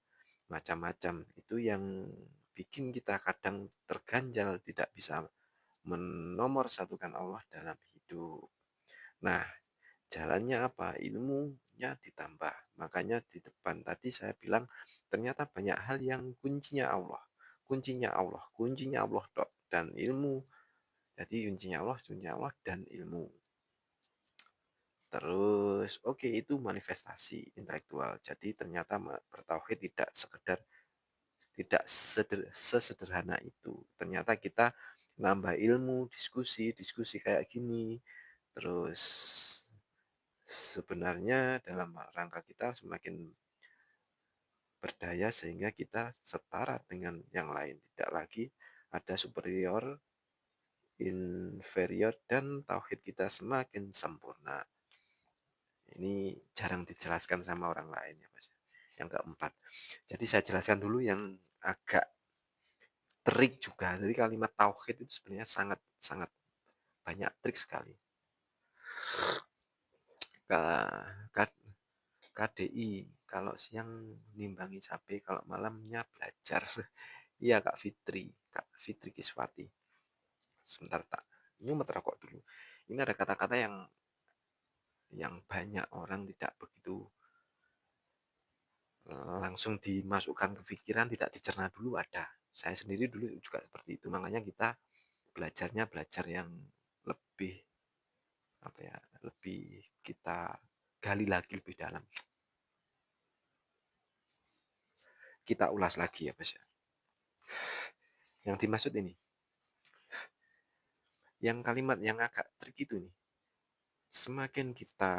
macam-macam, itu yang bikin kita kadang terganjal, tidak bisa menomor satukan Allah dalam hidup. Nah, jalannya apa? Ilmunya ditambah. Makanya di depan tadi saya bilang ternyata banyak hal yang kuncinya Allah. Kuncinya Allah, kuncinya Allah dok, dan ilmu. Jadi kuncinya Allah dan ilmu. Terus oke, itu manifestasi intelektual. Jadi ternyata bertauhid tidak sekedar, tidak sesederhana itu. Ternyata kita nambah ilmu, diskusi kayak gini. Terus sebenarnya dalam rangka kita semakin berdaya sehingga kita setara dengan yang lain. Tidak lagi ada superior, inferior, dan tauhid kita semakin sempurna. Ini jarang dijelaskan sama orang lain ya, Mas. Yang keempat. Jadi saya jelaskan dulu yang agak trik juga. Jadi kalimat tauhid itu sebenarnya sangat sangat banyak trik sekali. KDI kalau siang nimbangi cabai, kalau malamnya belajar. Iya Kak Fitri Kiswati. Sebentar tak nyumet rokok dulu. Ini ada kata-kata yang banyak orang tidak begitu langsung dimasukkan ke pikiran, tidak dicerna dulu ada. Saya sendiri dulu juga seperti itu, makanya kita belajarnya belajar yang lebih, apa ya, lebih kita gali lagi lebih dalam. Kita ulas lagi ya, Mas, ya. Yang dimaksud ini, yang kalimat yang agak trik itu nih, semakin kita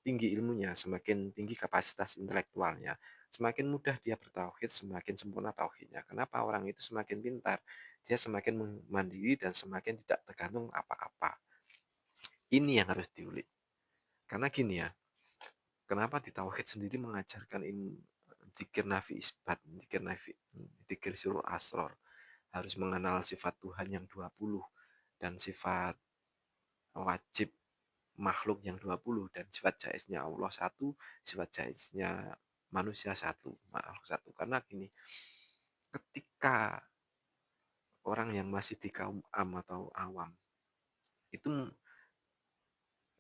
tinggi ilmunya, semakin tinggi kapasitas intelektualnya, semakin mudah dia bertauhid, semakin sempurna tauhidnya. Kenapa orang itu semakin pintar? Dia semakin mandiri dan semakin tidak tergantung apa-apa. Ini yang harus diulik. Karena gini ya, kenapa di tauhid sendiri mengajarkan ini zikir nafi isbat, zikir nafi, zikir sirul asror, harus mengenal sifat Tuhan yang 20 dan sifat wajib makhluk yang 20 dan sifat jaiznya Allah satu, sifat jaiznya manusia satu, makhluk satu. Karena gini, ketika orang yang masih di kaum am atau awam itu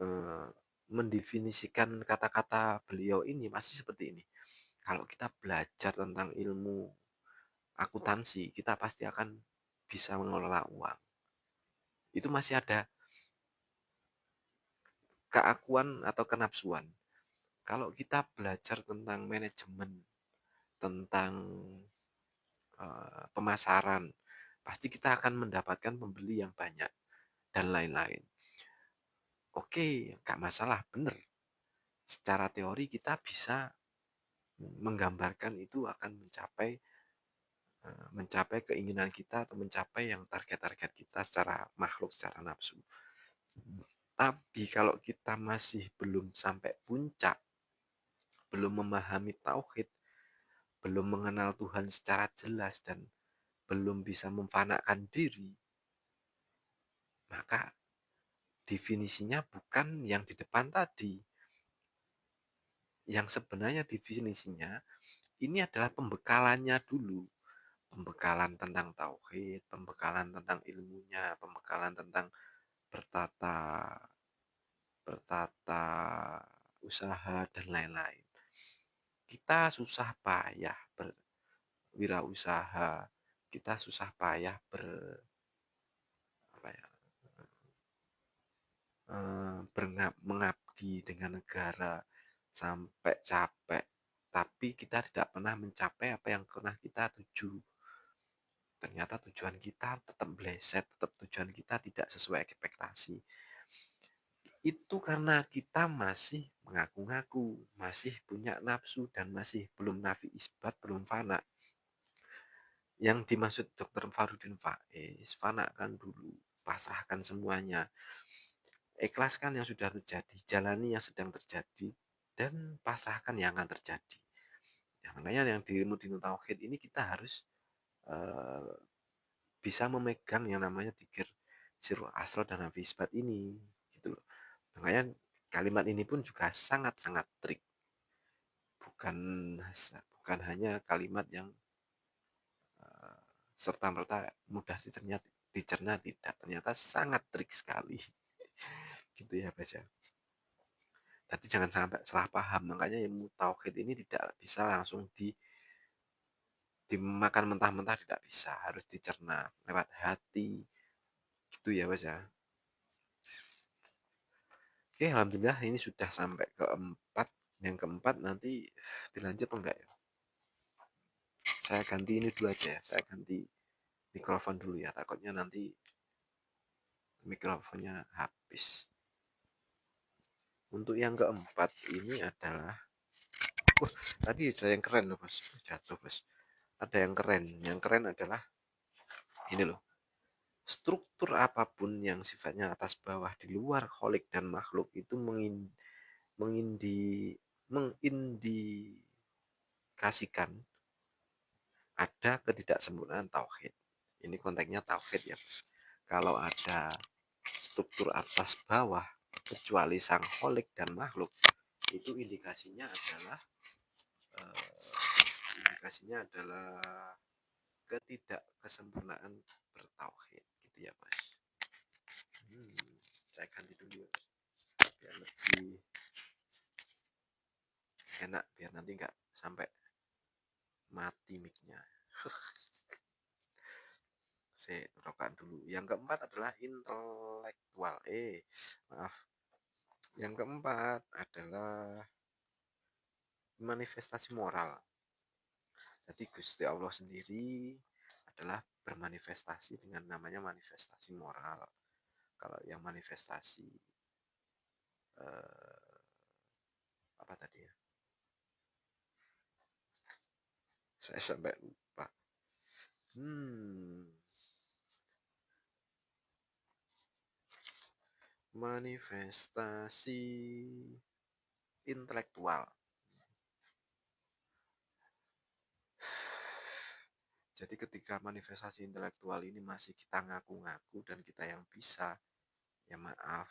eh, mendefinisikan kata-kata beliau ini masih seperti ini. Kalau kita belajar tentang ilmu akuntansi, kita pasti akan bisa mengelola uang. Itu masih ada keakuan atau kenapsuan. Kalau kita belajar tentang manajemen, tentang pemasaran, pasti kita akan mendapatkan pembeli yang banyak dan lain-lain. Oke, nggak masalah, benar. Secara teori kita bisa menggambarkan itu akan mencapai keinginan kita atau mencapai yang target-target kita secara makhluk, secara nafsu. Tapi kalau kita masih belum sampai puncak, belum memahami tauhid, belum mengenal Tuhan secara jelas dan belum bisa memfanakan diri, maka definisinya bukan yang di depan tadi. Yang sebenarnya definisinya ini adalah pembekalannya dulu. Pembekalan tentang tauhid, pembekalan tentang ilmunya, pembekalan tentang bertata bertata usaha dan lain-lain. Kita susah payah berwirausaha, kita susah payah apa ya, mengabdi dengan negara sampai capek, tapi kita tidak pernah mencapai apa yang pernah kita tuju. Ternyata tujuan kita tetap bleset, tetap tujuan kita tidak sesuai ekspektasi. Itu karena kita masih mengaku-ngaku, masih punya nafsu dan masih belum nafi isbat, belum fana. Yang dimaksud Dr. Farudin Faiz, fanakan dulu, pasrahkan semuanya. Ikhlaskan yang sudah terjadi, jalani yang sedang terjadi, dan pasrahkan yang akan terjadi. Ya, makanya yang di ilmu dinu tauhid ini kita harus uh, bisa memegang yang namanya tikir sirul asro dan nafi isbat ini, gitu loh. Makanya kalimat ini pun juga sangat-sangat trik, bukan bukan hanya kalimat yang uh, serta merta mudah dicerna, tidak, ternyata sangat trik sekali. Gitu ya, Mas ya. Jadi jangan sampai salah paham. Makanya ilmu tauhid ini tidak bisa langsung dimakan mentah-mentah, tidak bisa. Harus dicerna lewat hati. Gitu ya, Mas ya. Oke, alhamdulillah ini sudah sampai keempat. Yang keempat nanti dilanjut enggak ya? Saya ganti ini dulu aja ya. Saya ganti mikrofon dulu ya. Takutnya nanti mikrofonnya habis. Untuk yang keempat ini adalah, tadi ada yang keren loh, Mas. Jatuh, Mas. Ada yang keren. Yang keren adalah ini loh. Struktur apapun yang sifatnya atas bawah, di luar kholik dan makhluk itu mengindikasikan ada ketidaksempurnaan tauhid. Ini konteksnya tauhid ya. Kalau ada struktur atas bawah kecuali sang kholik dan makhluk, itu eh, indikasinya adalah ketidaksempurnaan bertauhid, gitu ya, Mas. Hmm, saya ganti dulu ya, biar lebih enak biar nanti nggak sampai mati mic-nya. Saya rokan dulu. Yang keempat adalah intelektual. Maaf. Yang keempat adalah manifestasi moral. Jadi Gusti Allah sendiri adalah bermanifestasi dengan namanya manifestasi moral. Kalau yang manifestasi eh, apa tadi ya? Saya sampai lupa. Manifestasi intelektual. Jadi ketika manifestasi intelektual ini masih kita ngaku-ngaku dan kita yang bisa, ya maaf,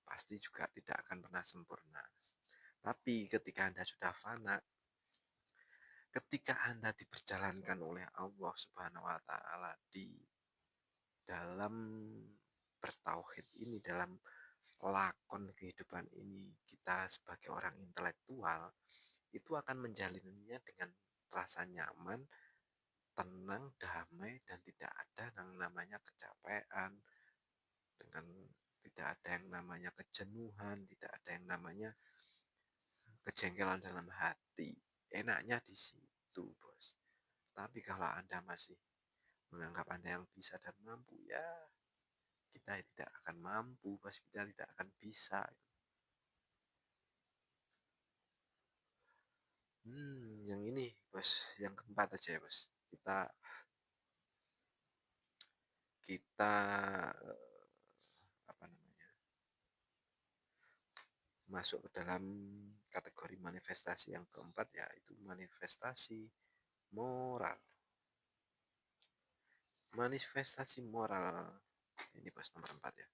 pasti juga tidak akan pernah sempurna. Tapi ketika Anda sudah fana, ketika Anda diperjalankan oleh Allah Subhanahu wa taala di dalam bertauhid ini, dalam lakon kehidupan ini, kita sebagai orang intelektual itu akan menjalinnya dengan rasa nyaman, tenang, damai, dan tidak ada yang namanya kecapean, dengan tidak ada yang namanya kejenuhan, tidak ada yang namanya kejengkelan dalam hati. Enaknya di situ, bos. Tapi kalau Anda masih menganggap Anda yang bisa dan mampu, ya kita tidak akan mampu, bos. Kita tidak akan bisa. Yang ini, bos. Yang keempat aja ya, bos. Kita apa namanya? Masuk ke dalam kategori manifestasi yang keempat, yaitu manifestasi moral. Manifestasi moral ini pas nomor 4 ya.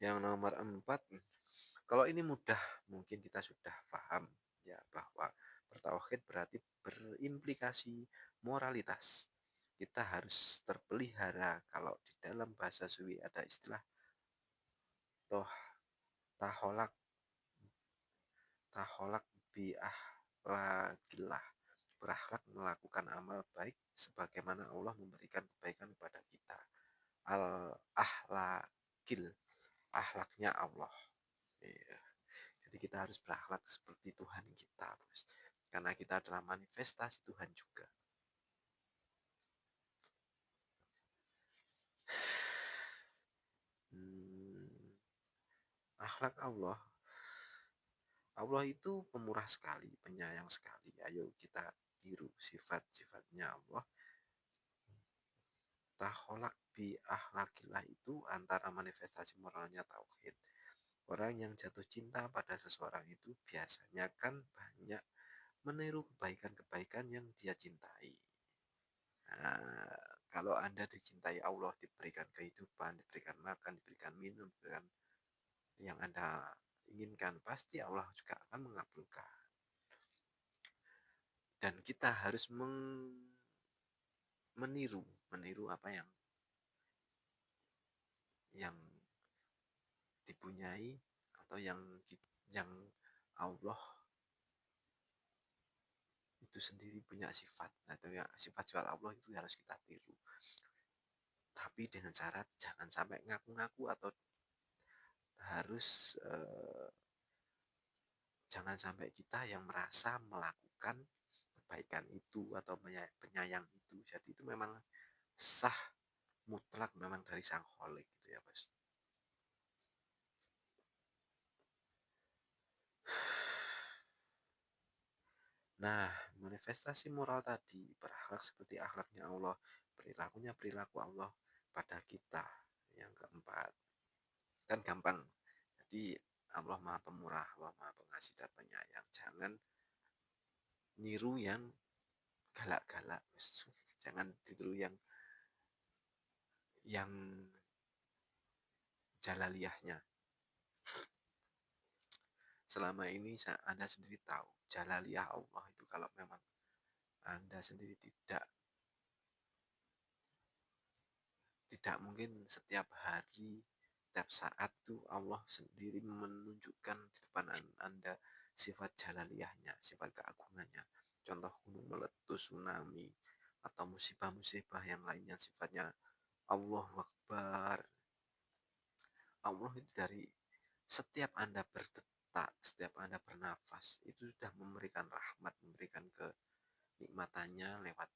Yang nomor 4, kalau ini mudah, mungkin kita sudah paham ya, bahwa bertauhid berarti berimplikasi moralitas. Kita harus terpelihara. Kalau di dalam bahasa Suwi ada istilah toh taholak taholak biahlakillah, berakhlak melakukan amal baik sebagaimana Allah memberikan kebaikan kepada kita. Al ahlakil, akhlaknya Allah. Iya. Jadi kita harus berakhlak seperti Tuhan kita, bos. Karena kita adalah manifestasi Tuhan juga. Akhlak Allah. Allah itu pemurah sekali, penyayang sekali. Ayo kita tiru sifat-sifatnya Allah. Taholak bi ahlakillah itu antara manifestasi moralnya tauhid. Orang yang jatuh cinta pada seseorang itu biasanya kan banyak meniru kebaikan-kebaikan yang dia cintai. Nah, kalau Anda dicintai Allah, diberikan kehidupan, diberikan makan, diberikan minum, diberikan yang Anda inginkan, pasti Allah juga akan mengabulkan. Dan kita harus meniru apa yang dipunyai atau yang Allah itu sendiri punya sifat. Nah, itu ya, sifat-sifat Allah itu harus kita tiru. Tapi dengan syarat jangan sampai ngaku-ngaku atau harus jangan sampai kita yang merasa melakukan kebaikan itu atau penyayang itu. Jadi itu memang sah mutlak memang dari sang kholik gitu ya, bos. Nah, manifestasi moral tadi berakhlak seperti akhlaknya Allah, perilakunya perilaku Allah pada kita. Yang keempat, kan gampang. Jadi Allah Maha Pemurah, Allah Maha Pengasih dan Penyayang. Jangan niru yang galak-galak. Jangan tiru yang jalaliyahnya. Selama ini Anda sendiri tahu, jalaliyah Allah itu kalau memang Anda sendiri tidak mungkin setiap hari Setiap saat tuh Allah sendiri menunjukkan di depan Anda sifat jalaliyahnya, sifat keagungannya. Contoh gunung meletus, tsunami, atau musibah-musibah yang lainnya sifatnya Allahu Akbar. Allah itu dari setiap Anda berdetak, setiap Anda bernafas, itu sudah memberikan rahmat, memberikan kenikmatannya lewat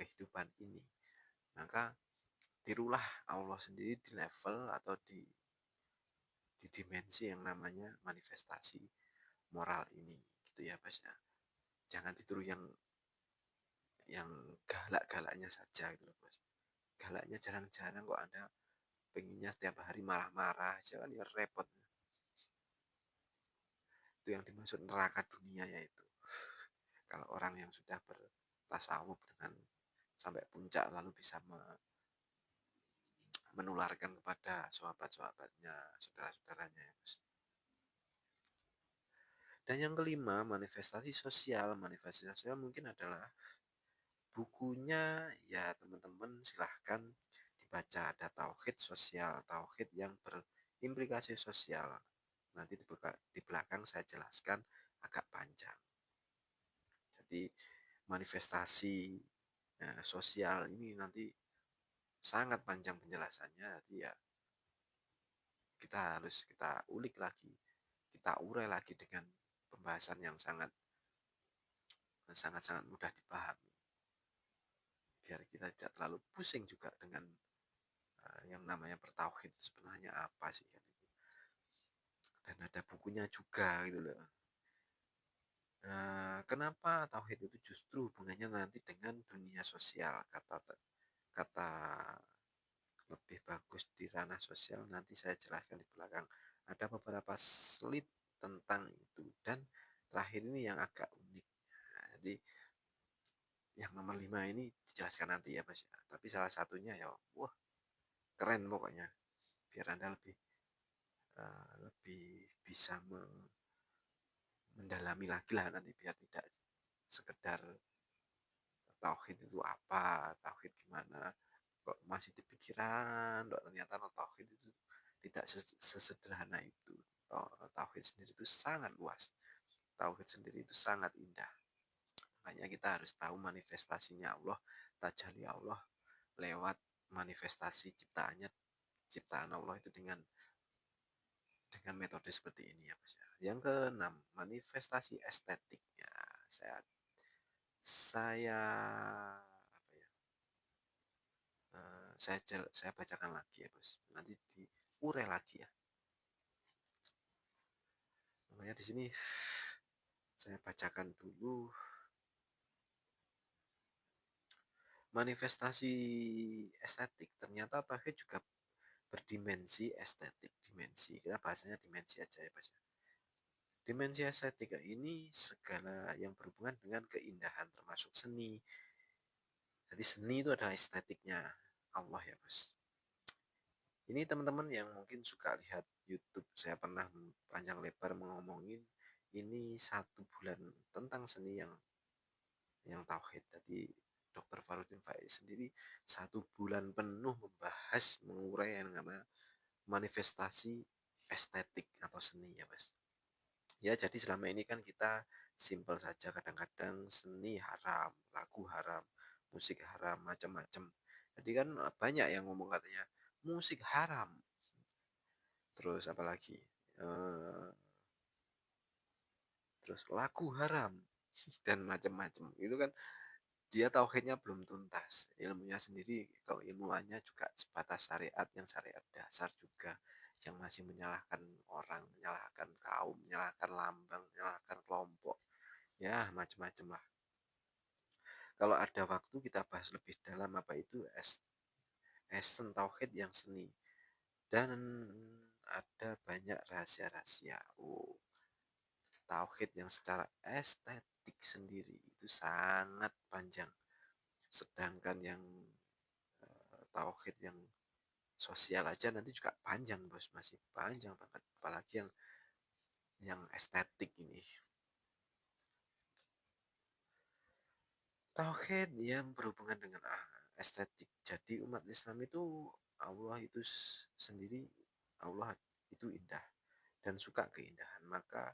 kehidupan ini. Maka tirulah Allah sendiri di level atau di dimensi yang namanya manifestasi moral ini, gitu ya Mas ya. Jangan ditiru yang galak-galaknya saja gitu loh Mas. Galaknya jarang-jarang kok Anda pengennya setiap hari marah-marah, jangan ya repot. Itu yang dimaksud neraka dunia yaitu. Kalau orang yang sudah bertasawuf dengan sampai puncak lalu bisa menularkan kepada sahabat-sahabatnya, saudara-saudaranya ya Mas. Dan yang kelima, manifestasi sosial. Manifestasi sosial mungkin adalah bukunya, ya teman-teman silahkan dibaca. Ada tauhid sosial, tauhid yang berimplikasi sosial. Nanti di belakang saya jelaskan agak panjang. Jadi manifestasi sosial ini nanti sangat panjang penjelasannya. Jadi ya kita ulik lagi, kita urai lagi dengan pembahasan yang sangat mudah dipahami. Biar kita tidak terlalu pusing juga dengan yang namanya bertauhid itu sebenarnya apa sih kan itu. Dan ada bukunya juga gitu loh. Kenapa tauhid itu justru hubungannya nanti dengan dunia sosial, kata lebih bagus di ranah sosial nanti saya jelaskan di belakang. Ada beberapa slide tentang itu dan terakhir ini yang agak unik. Nah, jadi yang nomor 5 ini dijelaskan nanti ya Mas ya. Tapi salah satunya ya wah keren pokoknya. Biar Anda lebih bisa mendalami lagi lah nanti biar tidak sekedar tauhid itu apa, tauhid gimana, kok masih di pikiran, kok ternyata tauhid itu tidak sesederhana itu. Tauhid sendiri itu sangat luas, tauhid sendiri itu sangat indah. Makanya kita harus tahu manifestasinya Allah, tajalli Allah lewat manifestasi ciptaan Allah itu dengan metode seperti ini ya Mas ya. Yang keenam, manifestasi estetiknya. Saya saya apa ya? Saya bacakan lagi ya Bos. Nanti diurai lagi ya. Namanya di sini saya bacakan dulu manifestasi estetik. Ternyata pakai juga berdimensi estetik, dimensi. Kita bahasanya dimensi aja ya Bos. Dimensi estetika ini segala yang berhubungan dengan keindahan termasuk seni. Jadi seni itu adalah estetiknya Allah ya Bos. Ini teman-teman yang mungkin suka lihat YouTube, saya pernah panjang lebar ngomongin ini 1 bulan tentang seni yang tauhid. Jadi Dr. Farudin Faiz sendiri 1 bulan penuh membahas mengurai yang namanya manifestasi estetik atau seni ya Mas. Ya jadi selama ini kan kita simpel saja, kadang-kadang seni haram, lagu haram, musik haram, macam-macam. Jadi kan banyak yang ngomong katanya musik haram, terus apalagi eh, terus lagu haram dan macam-macam itu kan dia tauhidnya belum tuntas, ilmunya sendiri kalau ilmuannya juga sebatas syariat yang syariat dasar juga, yang masih menyalahkan orang, menyalahkan kaum, menyalahkan lambang, menyalahkan kelompok, ya macam-macam lah. Kalau ada waktu kita bahas lebih dalam apa itu esen tauhid yang seni, dan ada banyak rahasia-rahasia. Tauhid yang secara estetik sendiri itu sangat panjang. Sedangkan yang tauhid yang sosial aja nanti juga panjang bos, masih panjang banget. Apalagi yang estetik ini. Tauhid yang berhubungan dengan estetik. Jadi umat Islam itu Allah itu sendiri Allah itu indah dan suka keindahan, maka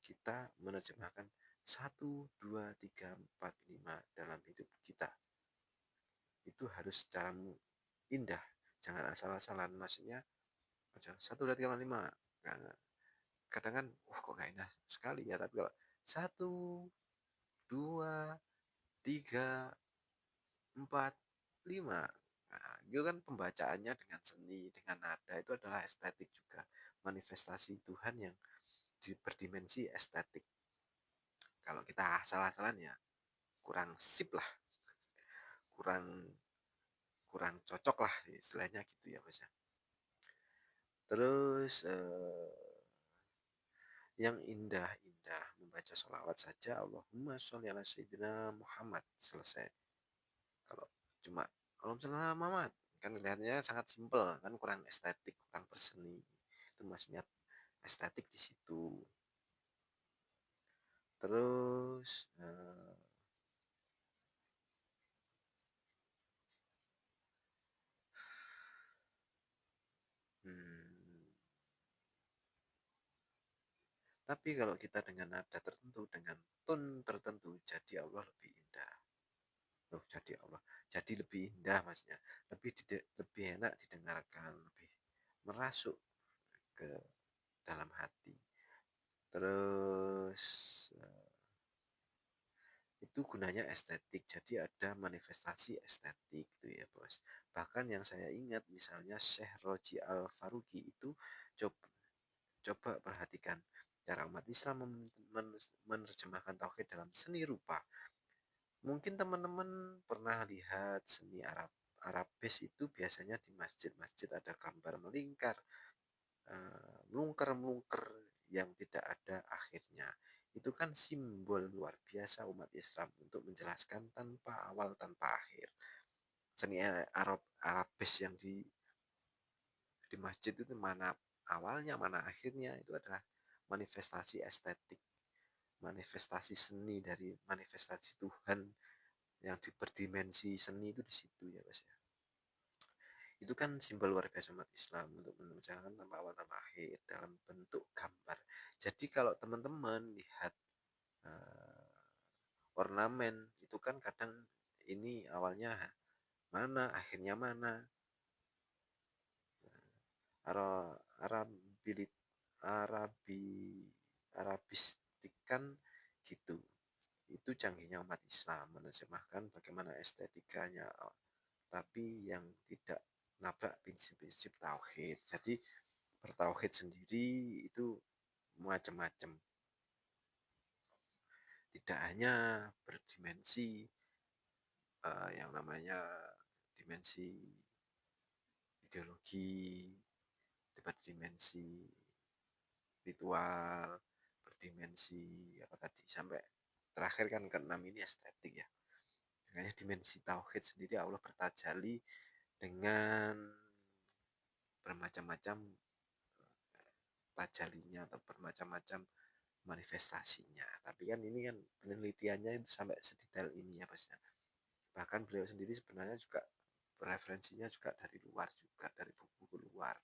kita menerjemahkan satu, dua, tiga, empat, lima dalam hidup kita. Itu harus secara indah, jangan asal-asalan. Maksudnya, satu, dua, tiga, empat, lima. Nggak. Kadang kan, wah kok gak indah sekali ya. Tapi kalau satu, dua, tiga, empat, lima. Nah, itu kan pembacaannya dengan seni, dengan nada, itu adalah estetik juga. Manifestasi Tuhan yang berdimensi estetik. Kalau kita asal-asalan ya kurang sip lah, kurang kurang cocok lah istilahnya gitu ya Mas ya. Terus yang indah-indah membaca sholawat saja, Allahumma sholli ala sayyidina Muhammad, selesai. Kalau cuma Allahumma sholli ala Muhammad kan kelihatannya sangat simpel, kan kurang estetik, kurang berseni. Itu maksudnya estetik di situ. Terus hmm, tapi kalau kita dengan nada tertentu, dengan tone tertentu, jadi Allah lebih indah. Loh, jadi Allah. Jadi lebih indah maksudnya. Lebih enak didengarkan, lebih merasuk ke dalam hati. Terus itu gunanya estetik. Jadi ada manifestasi estetik itu ya, Bos. Bahkan yang saya ingat misalnya Syekh Roji Al-Faruqi itu coba coba perhatikan cara umat Islam menerjemahkan tauhid dalam seni rupa. Mungkin teman-teman pernah lihat seni Arabis itu biasanya di masjid-masjid ada gambar melingkar, melungker-melungker yang tidak ada akhirnya. Itu kan simbol luar biasa umat Islam untuk menjelaskan tanpa awal tanpa akhir. Seni Arabis yang di masjid itu mana awalnya mana akhirnya, itu adalah manifestasi estetik, manifestasi seni dari manifestasi Tuhan yang berdimensi seni itu di situ ya Mas ya. Itu kan simbol luar biasa umat Islam untuk menunjukkan tanpa awal tanpa akhir dalam bentuk gambar. Jadi kalau teman-teman lihat ornamen itu kan kadang ini awalnya mana, akhirnya mana. Arabilit Arabi Arabistik kan gitu. Itu canggihnya umat Islam menerjemahkan bagaimana estetikanya, tapi yang tidak nabrak prinsip-prinsip tauhid. Jadi bertauhid sendiri itu macam-macam. Tidak hanya berdimensi yang namanya dimensi ideologi, berdimensi ritual, berdimensi apa tadi sampai terakhir kan keenam ini estetik ya. Makanya dimensi tauhid sendiri Allah bertajali dengan bermacam-macam tajalinya atau bermacam-macam manifestasinya. Tapi kan ini kan penelitiannya itu sampai sedetail ini ya Mas. Bahkan beliau sendiri sebenarnya juga referensinya juga dari luar juga, dari buku-buku luar.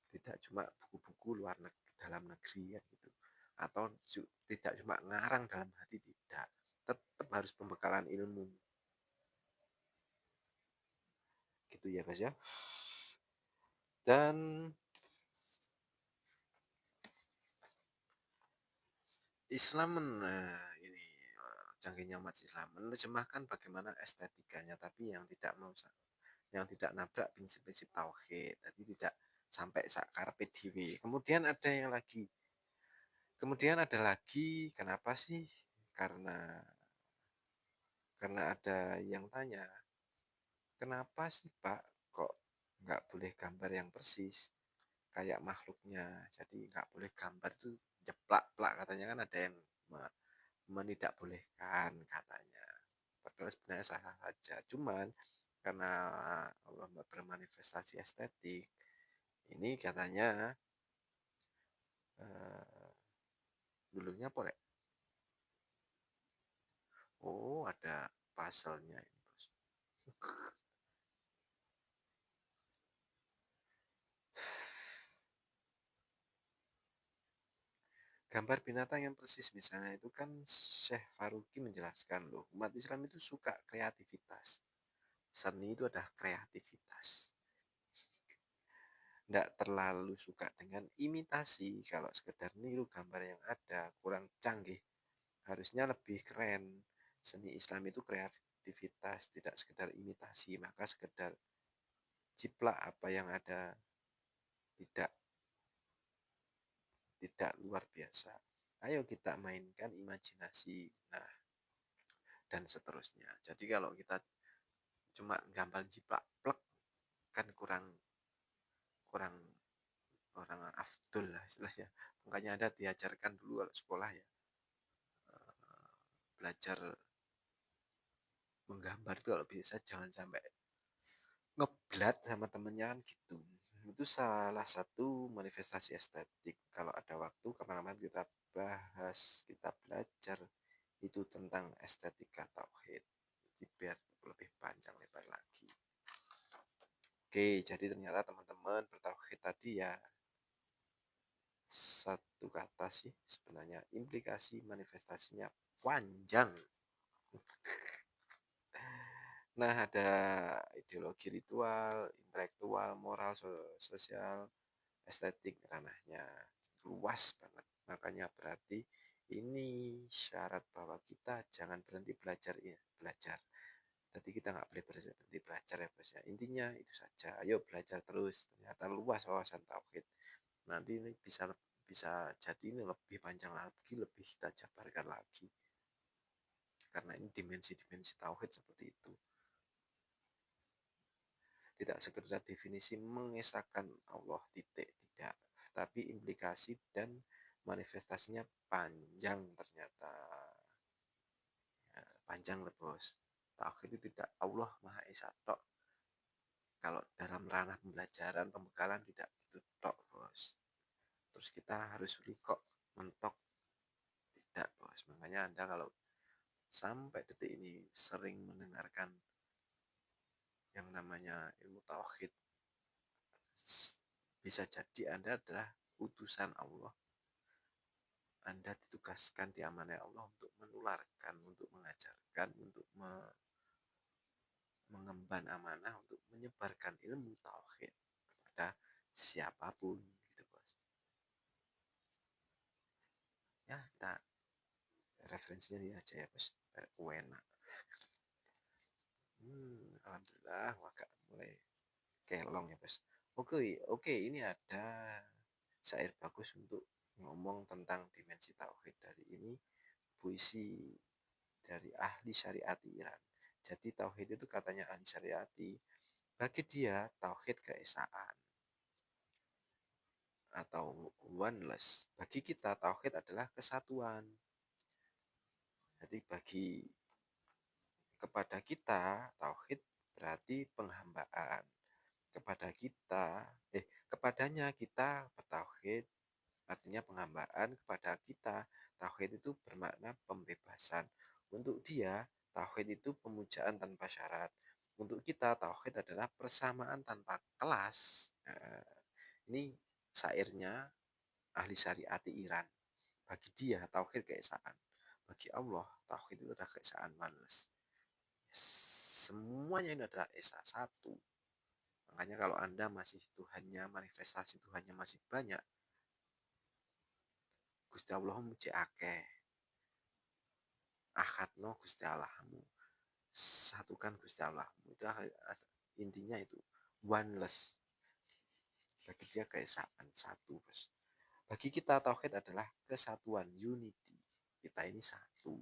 Tidak cuma buku-buku dalam negeri ya gitu. Atau tidak cuma ngarang dalam hati, tidak. Tetap harus pembekalan ilmu. Gitu ya Mas ya. Dan Islam ini canggihnya umat Islam menerjemahkan bagaimana estetikanya, tapi yang tidak nabrak prinsip-prinsip tauhid, jadi tidak sampai sakarpe dewi. Kemudian ada lagi, kenapa sih? Karena ada yang tanya, kenapa sih Pak kok nggak boleh gambar yang persis kayak makhluknya? Jadi nggak boleh gambar itu jeplak-plak, katanya kan ada yang menidakbolehkan katanya. Padahal sebenarnya sah-sah saja. Cuman karena Allah bermanifestasi estetik, ini katanya eh, dulunya boleh. Oh, ada pasalnya ini, Bos. gambar binatang yang persis misalnya itu kan Syekh Faruqi menjelaskan loh, umat Islam itu suka kreativitas. Seni itu adalah kreativitas. Tidak terlalu suka dengan imitasi. Kalau sekedar niru gambar yang ada kurang canggih, harusnya lebih keren. Seni Islam itu kreativitas, tidak sekedar imitasi. Maka sekedar ciplak apa yang ada, tidak tidak luar biasa. Ayo kita mainkan imajinasi. Nah, dan seterusnya. Jadi kalau kita cuma gambar jiplak plek kan kurang kurang orang afdol lah istilahnya. Makanya ada diajarkan dulu kalau sekolah ya, belajar menggambar itu kalau bisa jangan sampai ngeblat sama temennya kan gitu. Itu salah satu manifestasi estetik. Kalau ada waktu kapan-kapan kita bahas, kita belajar itu tentang estetika tauhid. Jadi biar lebih panjang lebar lagi. Oke, jadi ternyata teman-teman bertauhid tadi ya satu kata sih sebenarnya, implikasi manifestasinya panjang. Nah, ada ideologi ritual, intelektual, moral, sosial, estetik, ranahnya luas banget. Makanya berarti ini syarat bahwa kita jangan berhenti belajar ya, belajar. Jadi kita nggak boleh berhenti belajar ya bos ya. Intinya itu saja. Ayo belajar terus. Ternyata luas wawasan tauhid. Nanti ini bisa bisa jadi ini lebih panjang lagi, lebih kita jabarkan lagi. Karena ini dimensi-dimensi tauhid seperti itu. Tidak sekedar definisi mengesahkan Allah titik, tidak. Tapi implikasi dan manifestasinya panjang ternyata. Ya, panjang loh bos. Tauhid itu tidak Allah Maha Esa tok. Kalau dalam ranah pembelajaran, pembekalan tidak itu tok bos. Terus kita harus rikok, mentok, tidak bos. Makanya Anda kalau sampai detik ini sering mendengarkan yang namanya ilmu tauhid, bisa jadi Anda adalah utusan Allah. Anda ditugaskan di amanah Allah untuk menularkan, untuk mengajarkan, untuk mengemban amanah, untuk menyebarkan ilmu tauhid kepada siapapun gitu bos. Ya kita referensinya ini aja ya bos, enak. Alhamdulillah agak mulai kelong ya bos. Oke, ini ada syair bagus untuk ngomong tentang dimensi tauhid. Dari ini puisi dari ahli syariat Iran. Jadi tauhid itu katanya ahli syariat, bagi dia tauhid keesaan atau oneness. Bagi kita tauhid adalah kesatuan. Jadi bagi kepada kita tauhid berarti penghambaan. Kepada kita, kepadanya kita bertauhid artinya penghambaan. Kepada kita tauhid itu bermakna pembebasan. Untuk dia tauhid itu pemujaan tanpa syarat. Untuk kita tauhid adalah persamaan tanpa kelas. Nah, ini syairnya ahli syariat Iran. Bagi dia tauhid keesaan. Bagi Allah tauhid itu adalah keesaan oneness. Semuanya ini adalah esa satu. Makanya kalau Anda masih Tuhannya, manifestasi Tuhannya masih banyak, Gusti Allah muji akeh. Akadno Gusti Allahmu. Satukan Gusti Allahmu. Itu intinya itu. Oneness. Bagi dia keesaan satu. Bos. Bagi kita tauhid adalah kesatuan, unity. Kita ini satu.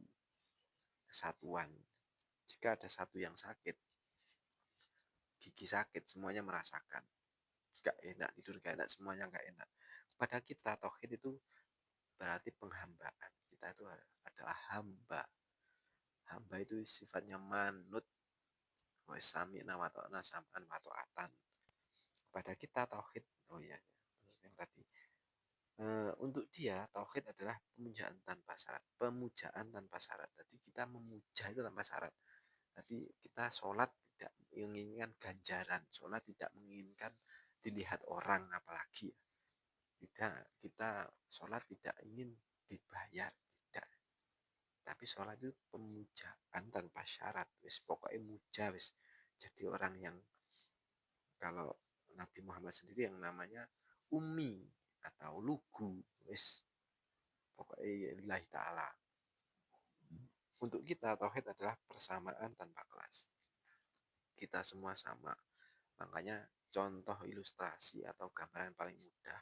Kesatuan. Jika ada satu yang sakit, gigi sakit, semuanya merasakan. Gak enak, tidur gak enak, semuanya gak enak. Pada kita tauhid itu berarti penghambaan. Kita itu adalah hamba. Hamba itu sifatnya manut. Sami'na wa ta'na sam'an wa ta'atan. Pada kita tauhid, oh iya, yang tadi. Untuk dia tauhid adalah pemujaan tanpa syarat. Pemujaan tanpa syarat. Jadi kita memuja itu tanpa syarat. Jadi kita sholat tidak menginginkan ganjaran. Sholat tidak menginginkan dilihat orang apalagi. Tidak, kita sholat tidak ingin dibayar, tidak. Tapi sholat itu pemujaan tanpa syarat, wis pokoknya muja wis. Jadi orang yang, kalau Nabi Muhammad sendiri yang namanya ummi atau lugu, wis pokoknya ya lillahi ta'ala. Untuk kita tauhid adalah persamaan tanpa kelas. Kita semua sama. Makanya contoh ilustrasi atau gambaran paling mudah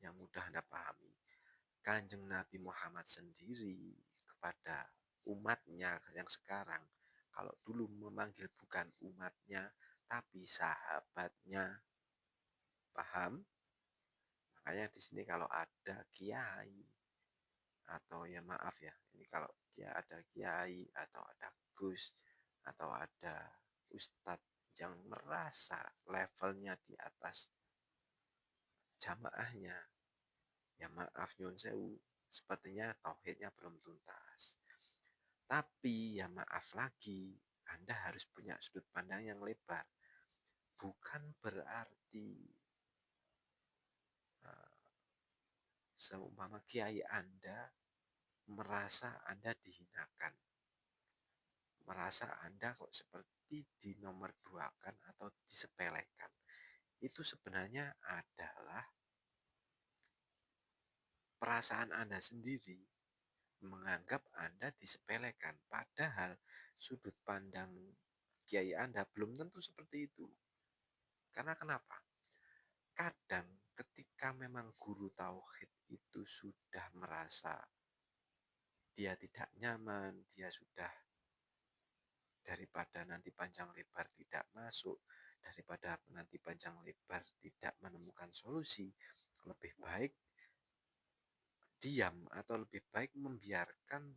yang mudah Anda pahami, Kanjeng Nabi Muhammad sendiri kepada umatnya yang sekarang, kalau dulu memanggil bukan umatnya tapi sahabatnya, paham? Makanya di sini kalau ada kiai, atau ya maaf ya, ini kalau ada kiai atau ada gus atau ada ustadz yang merasa levelnya di atas jamaahnya, ya maaf nyun sewu, sepertinya tauhidnya belum tuntas. Tapi ya maaf lagi, Anda harus punya sudut pandang yang lebar. Bukan berarti seumpama kiai Anda merasa Anda dihinakan, merasa Anda kok seperti dinomor duakan atau disepelekan. Itu sebenarnya adalah perasaan Anda sendiri menganggap Anda disepelekan, padahal sudut pandang kiai Anda belum tentu seperti itu. Karena kenapa? Kadang ketika memang guru tauhid itu sudah merasa dia tidak nyaman, dia sudah, daripada nanti panjang lebar tidak masuk, daripada nanti panjang lebar tidak menemukan solusi, lebih baik diam atau lebih baik membiarkan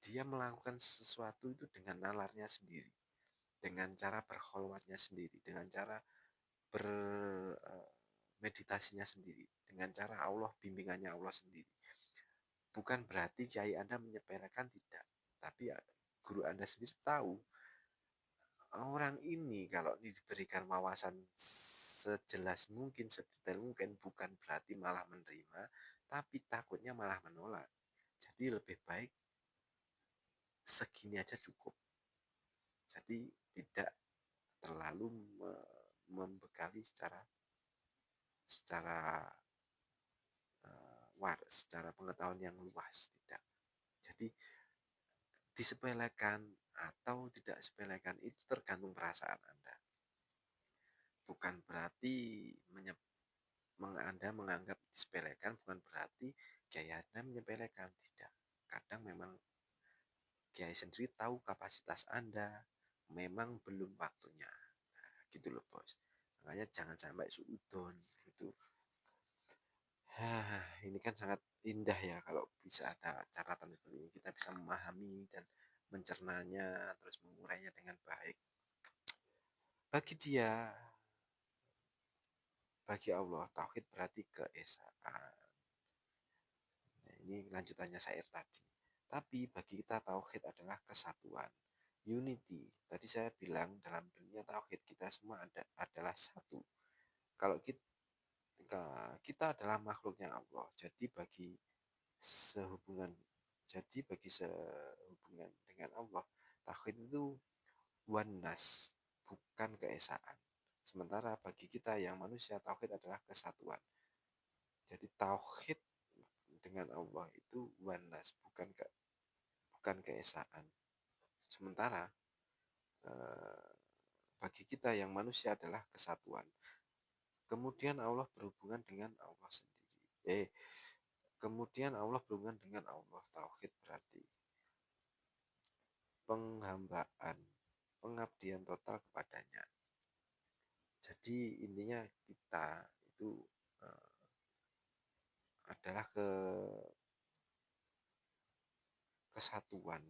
dia melakukan sesuatu itu dengan nalarnya sendiri, dengan cara berkholwatnya sendiri, dengan cara bermeditasinya sendiri, dengan cara Allah, bimbingannya Allah sendiri. Bukan berarti kiai Anda menyepelekan, tidak, tapi ya, guru Anda sendiri tahu orang ini kalau diberikan wawasan sejelas mungkin, sedetail mungkin, bukan berarti malah menerima, tapi takutnya malah menolak. Jadi lebih baik segini aja cukup. Jadi tidak terlalu membekali secara secara pengetahuan yang luas, tidak. Jadi disepelekan atau tidak sepelekan itu tergantung perasaan Anda. Bukan berarti Anda menganggap disepelekan, bukan berarti kiai Anda menyepelekan, tidak. Kadang memang kiai sendiri tahu kapasitas Anda, memang belum waktunya. Nah, gitu loh bos. Makanya jangan sampai suudon gitu. Ini kan sangat indah ya kalau bisa ada catatan seperti ini, kita bisa memahami dan mencernanya, terus mengurainya dengan baik. Bagi dia, bagi Allah, tauhid berarti keesaan. Nah, ini lanjutannya syair tadi. Tapi bagi kita tauhid adalah kesatuan, unity. Tadi saya bilang dalam dunia tauhid kita semua adalah satu. Kalau kita adalah makhluknya Allah. Sehubungan bagi sehubungan dengan Allah, tauhid itu oneness, bukan keesaan. Sementara bagi kita yang manusia, tauhid adalah kesatuan. Jadi tauhid dengan Allah itu oneness, bukan keesaan. Sementara bagi kita yang manusia adalah kesatuan. Kemudian Allah berhubungan dengan Allah sendiri. Kemudian Allah berhubungan dengan Allah. Tauhid berarti penghambaan, pengabdian total kepadanya. Jadi intinya kita itu adalah kesatuan,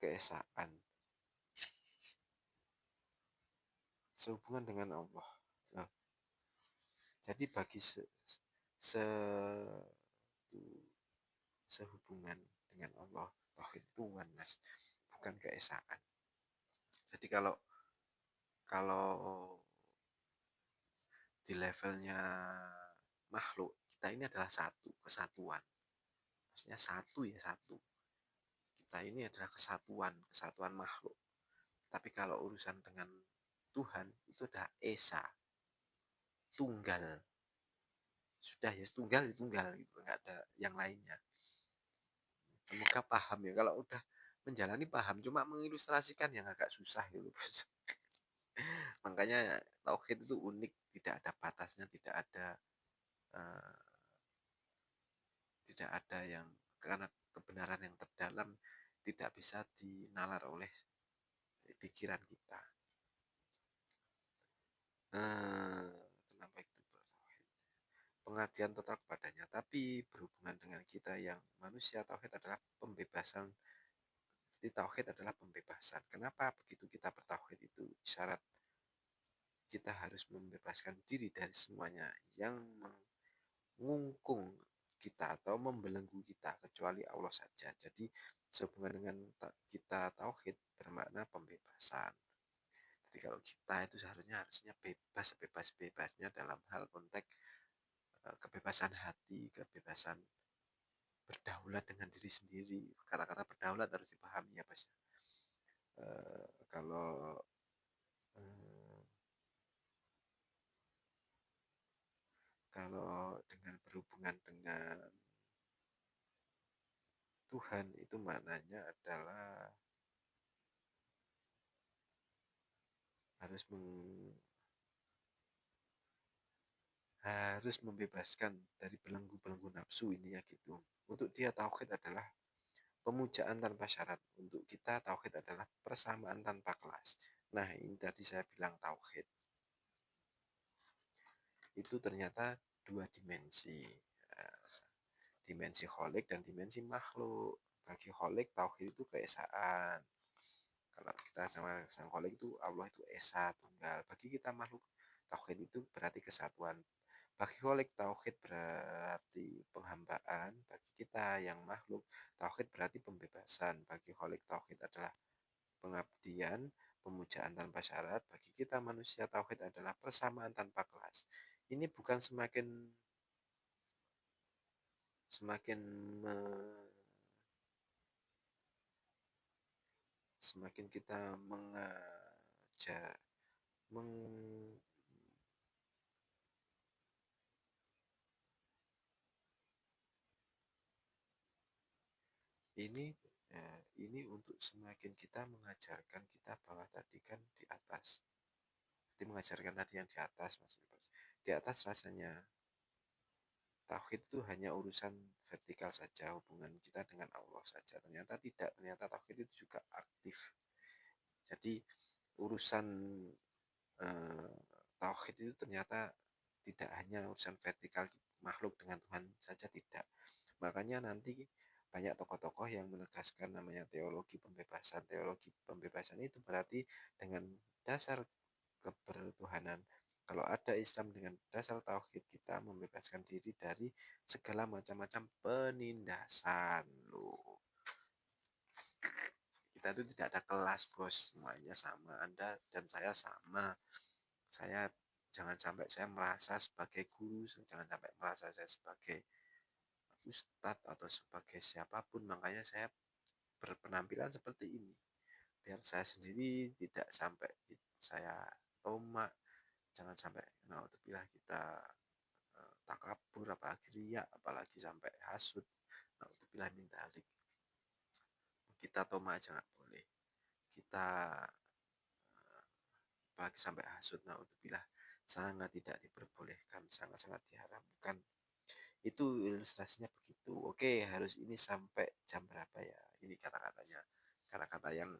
keesaan, sehubungan dengan Allah. Nah, jadi bagi sehubungan dengan Allah, tauhid itu oneness, bukan keesaan. Jadi kalau di levelnya makhluk, kita ini adalah satu, kesatuan. Maksudnya satu ya satu. Kita ini adalah kesatuan, kesatuan makhluk. Tapi kalau urusan dengan Tuhan itu adalah esa, tunggal. Sudah ya tunggal ya tunggal gitu, nggak ada yang lainnya. Semoga paham ya. Kalau udah menjalani paham, cuma mengilustrasikan yang agak susah gitu. Makanya tauhid itu unik, tidak ada batasnya, eh, tidak ada yang karena kebenaran yang terdalam tidak bisa dinalar oleh pikiran kita. Kenapa itu bertauhid? Pengabdian total kepadanya, tapi berhubungan dengan kita yang manusia, tauhid adalah pembebasan. Jadi tauhid adalah pembebasan. Kenapa begitu kita bertauhid itu syarat kita harus membebaskan diri dari semuanya yang mengungkung kita atau membelenggu kita kecuali Allah saja. Jadi sehubungan dengan kita tauhid bermakna pembebasan. Jadi kalau kita itu harusnya bebas bebas-bebasnya dalam hal konteks kebebasan hati, kebebasan berdaulat dengan diri sendiri. Kata-kata berdaulat harus dipahami ya, Mas. Kalau eh, kalau dengan berhubungan dengan Tuhan itu maknanya adalah harus harus membebaskan dari belenggu-belenggu nafsu ini ya gitu. Untuk dia tauhid adalah pemujaan tanpa syarat. Untuk kita tauhid adalah persamaan tanpa kelas. Nah, ini tadi saya bilang tauhid. Itu ternyata dua dimensi. Dimensi kholik dan dimensi makhluk. Bagi kholik tauhid itu keesaan. Kalau kita sama sang kholik itu Allah itu esa tunggal. Bagi kita makhluk tauhid itu berarti kesatuan. Bagi kholik tauhid berarti penghambaan. Bagi kita yang makhluk tauhid berarti pembebasan. Bagi kholik tauhid adalah pengabdian, pemujaan tanpa syarat. Bagi kita manusia tauhid adalah persamaan tanpa kelas. Ini bukan semakin semakin semakin kita mengajar meng, ini untuk semakin kita mengajarkan kita bahwa tadi kan di atas, jadi mengajarkan tadi yang di atas mas, di atas rasanya tauhid itu hanya urusan vertikal saja, hubungan kita dengan Allah saja. Ternyata tidak, ternyata tauhid itu juga aktif. Jadi urusan eh, tauhid itu ternyata tidak hanya urusan vertikal makhluk dengan Tuhan saja, tidak. Makanya nanti banyak tokoh-tokoh yang menegaskan namanya teologi pembebasan. Teologi pembebasan itu berarti dengan dasar kebertuhanan. Kalau ada Islam dengan dasar tauhid, kita membebaskan diri dari segala macam-macam penindasan. Loh, kita itu tidak ada kelas, bos. Semuanya sama. Anda dan saya sama. Saya jangan sampai saya merasa sebagai guru, jangan sampai merasa saya sebagai ustadz atau sebagai siapapun. Makanya saya berpenampilan seperti ini. Biar saya sendiri tidak sampai saya tomak, jangan sampai naudzubillah kita takabur, apalagi riak, apalagi sampai hasud. Naudzubillah min dzalik. Kita tomak aja nggak boleh. Kita apalagi sampai hasud, naudzubillah, sangat tidak diperbolehkan, sangat-sangat diharamkan. Itu ilustrasinya begitu. Oke, harus ini sampai jam berapa ya? Ini kata-katanya. Kata-kata yang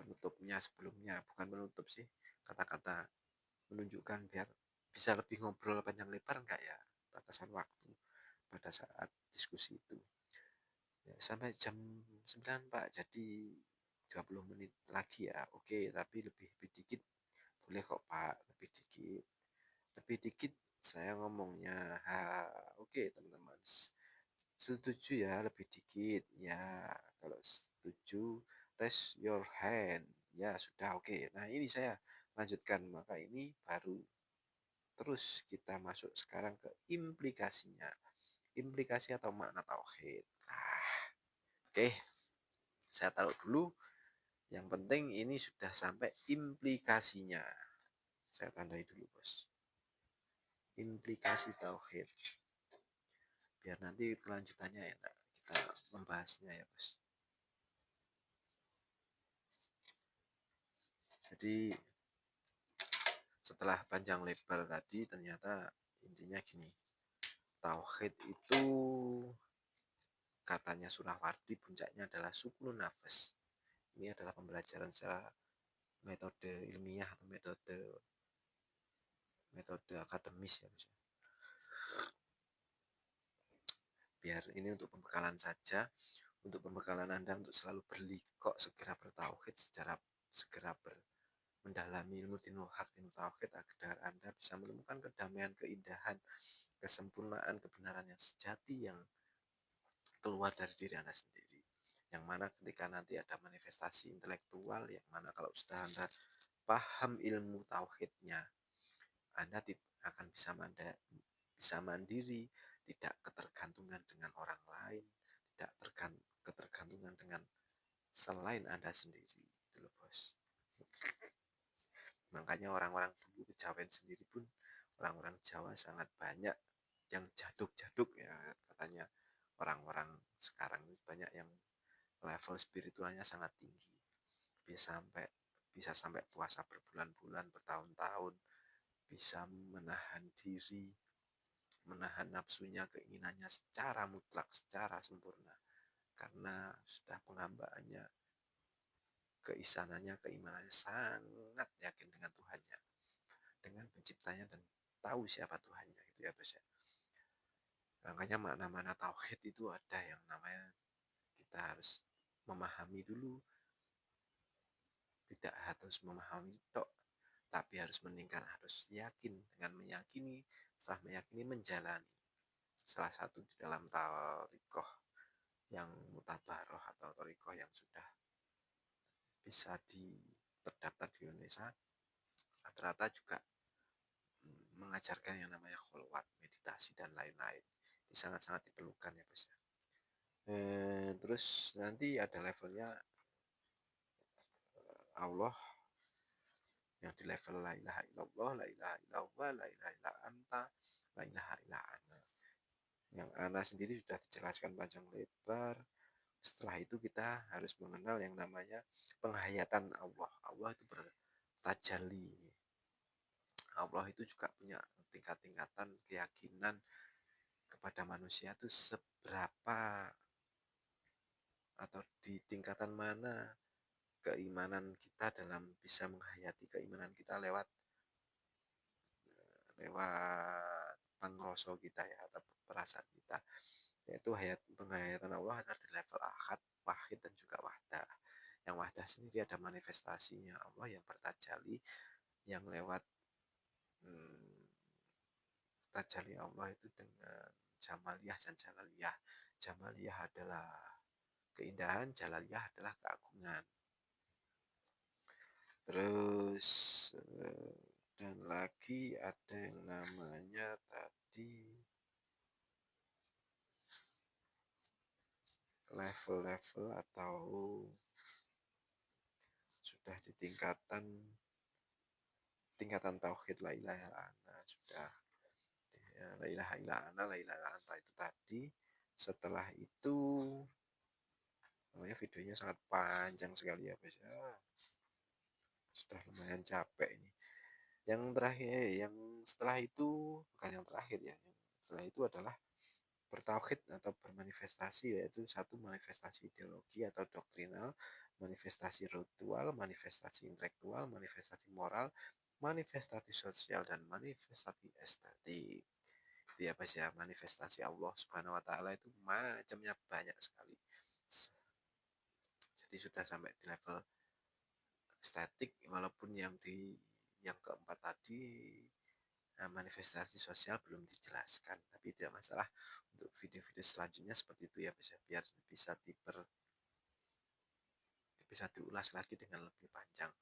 penutupnya sebelumnya. Bukan penutup sih. Kata-kata menunjukkan biar bisa lebih ngobrol panjang lebar enggak ya? Batasan waktu pada saat diskusi itu. Ya, sampai jam 9 Pak. Jadi 20 menit lagi ya. Oke, tapi lebih dikit. Boleh kok Pak, lebih dikit. Lebih dikit saya ngomongnya. Oke teman-teman. Setuju ya lebih dikit. Ya, kalau setuju raise your hand. Ya, sudah oke. Nah, ini saya lanjutkan. Maka ini baru Terus kita masuk sekarang ke implikasinya. Implikasi atau makna tauhid. Oke, saya taruh dulu. Yang penting ini sudah sampai implikasinya. Saya tandai dulu, Bos. Implikasi tauhid. Biar nanti kelanjutannya enak kita membahasnya ya, Bos. Jadi setelah panjang lebar tadi ternyata intinya gini. Tauhid itu katanya Surawardi puncaknya adalah sukunun nafas. Ini adalah pembelajaran secara metode ilmiah atau metode akademis ya, Bos. Biar ini untuk pembekalan saja, untuk pembekalan Anda untuk selalu berlikok segera bertauhid segera mendalami ilmu dinul hak dinul tauhid agar Anda bisa menemukan kedamaian, keindahan, kesempurnaan, kebenaran yang sejati yang keluar dari diri Anda sendiri. Yang mana ketika nanti ada manifestasi intelektual, yang mana kalau sudah Anda paham ilmu tauhidnya, Anda akan bisa mandiri, tidak ketergantungan dengan orang lain, tidak ketergantungan dengan selain Anda sendiri. Itu loh, Bos. Makanya orang-orang dulu kejawen sendiri pun, orang-orang Jawa sangat banyak yang jaduk-jaduk ya katanya. Orang-orang sekarang banyak yang level spiritualnya sangat tinggi. Bisa sampai puasa berbulan-bulan, bertahun-tahun, bisa menahan diri, menahan nafsunya, keinginannya secara mutlak, secara sempurna. Karena sudah penghambaannya, keisanannya, keimanannya sangat yakin dengan Tuhannya, dengan penciptanya dan tahu siapa Tuhannya gitu ya, Bos ya. Makanya makna-makna tauhid itu ada yang namanya kita harus memahami dulu, tidak harus memahami tok, tapi harus meningkat, harus yakin. Dengan meyakini, setelah meyakini menjalani. Salah satu di dalam tarikoh yang mutabaroh atau tarikoh yang sudah bisa terdaftar di Indonesia, rata-rata juga mengajarkan yang namanya kholwat, meditasi dan lain-lain. Ini sangat-sangat diperlukan ya, Bos. Terus nanti ada levelnya Allah yang di level la ilaha illallah, la ilaha illallah, la ilaha illa anta, la ilaha illa ana. Yang ana sendiri sudah dijelaskan panjang lebar. Setelah itu kita harus mengenal yang namanya penghayatan Allah. Allah itu bertajalli. Allah itu juga punya tingkat-tingkatan keyakinan kepada manusia itu seberapa atau di tingkatan mana keimanan kita dalam bisa menghayati keimanan kita lewat pengroso kita ya atau perasaan kita, yaitu penghayatan Allah ada di level ahad, wahid dan juga wahdah. Yang wahdah sendiri ada manifestasinya Allah yang bertajali, yang lewat tajali Allah itu dengan jamaliyah dan jalaliyah. Jamaliyah adalah keindahan, jalaliyah adalah keagungan. Terus dan lagi ada yang namanya tadi level-level atau sudah di tingkatan tauhid la ilaha illallah sudah ya, la ilaha illallah, la ilaha illallah itu tadi. Setelah itu namanya videonya sangat panjang sekali ya, Bos ya. Sudah lumayan capek ini. Yang terakhir, yang setelah itu bukan yang terakhir ya. Yang setelah itu adalah bertauhid atau bermanifestasi, yaitu satu manifestasi ideologi atau doktrinal, manifestasi ritual, manifestasi intelektual, manifestasi moral, manifestasi sosial, dan manifestasi estetik. Itu ya, Bos ya. Manifestasi Allah Subhanahu wa taala itu macamnya banyak sekali. Jadi sudah sampai di level estetik, walaupun yang keempat tadi manifestasi sosial belum dijelaskan, tapi tidak masalah untuk video-video selanjutnya seperti itu ya, biar bisa diulas lagi dengan lebih panjang.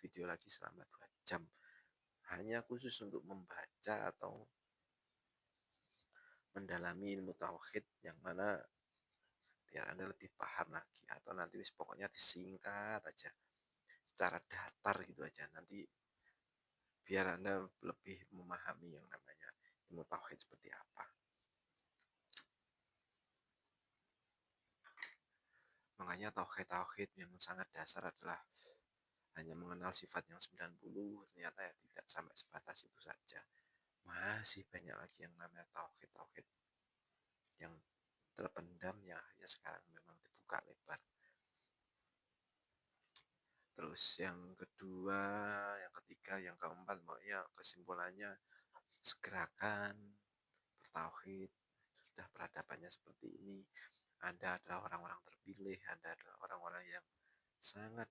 video lagi selama 2 jam. Hanya khusus untuk membaca atau mendalami ilmu tauhid yang mana biar Anda lebih paham lagi, atau nanti wis pokoknya disingkat aja secara datar gitu aja, nanti biar Anda lebih memahami yang namanya ilmu tauhid seperti apa. Makanya tauhid yang sangat dasar adalah hanya mengenal sifat yang 90, ternyata ya tidak sampai sebatas itu saja. Masih banyak lagi yang namanya tauhid yang terpendam yang hanya sekarang memang dibuka lebar. Terus yang kedua, yang ketiga, yang keempat, makanya kesimpulannya segerakan bertauhid. Sudah peradabannya seperti ini, Anda adalah orang-orang terpilih, Anda adalah orang-orang yang sangat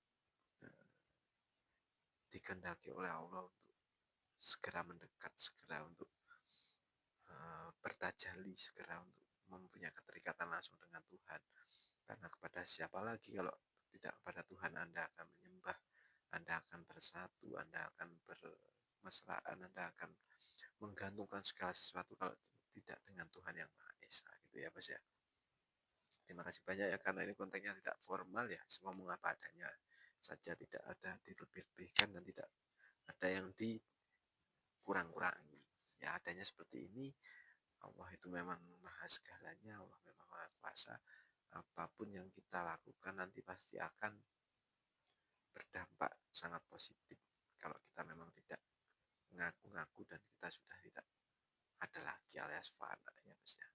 dikehendaki oleh Allah untuk segera mendekat, segera untuk bertajali, segera untuk mempunyai keterikatan langsung dengan Tuhan. Karena kepada siapa lagi kalau tidak kepada Tuhan Anda akan menyembah, Anda akan bersatu, Anda akan bermesraan, Anda akan menggantungkan segala sesuatu kalau tidak dengan Tuhan yang Maha Esa, gitu ya Mas ya. Terima kasih banyak ya, karena ini kontennya tidak formal ya, ngomong apa adanya saja, tidak ada dilebih-lebihkan dan tidak ada yang dikurang-kurangi. Ya adanya seperti ini. Allah itu memang maha segalanya, Allah memang maha kuasa. Apapun yang kita lakukan nanti pasti akan berdampak sangat positif kalau kita memang tidak ngaku-ngaku dan kita sudah tidak ada lagi alias fana ya Mas ya.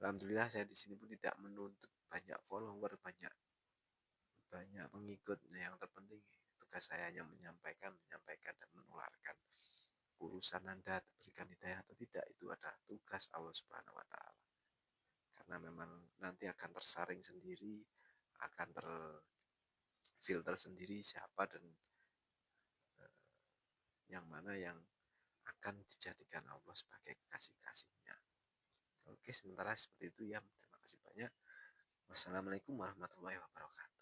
Alhamdulillah saya di sini pun tidak menuntut banyak follower, banyak pengikut. Yang terpenting tugas saya hanya menyampaikan dan menularkan. Urusan Anda berikan hidayah atau tidak itu adalah tugas Allah Subhanahu wa taala. Karena memang nanti akan tersaring sendiri, akan terfilter sendiri siapa dan yang mana yang akan dijadikan Allah sebagai kekasih-kasihnya. Oke, sementara seperti itu ya. Terima kasih banyak. Wassalamualaikum warahmatullahi wabarakatuh.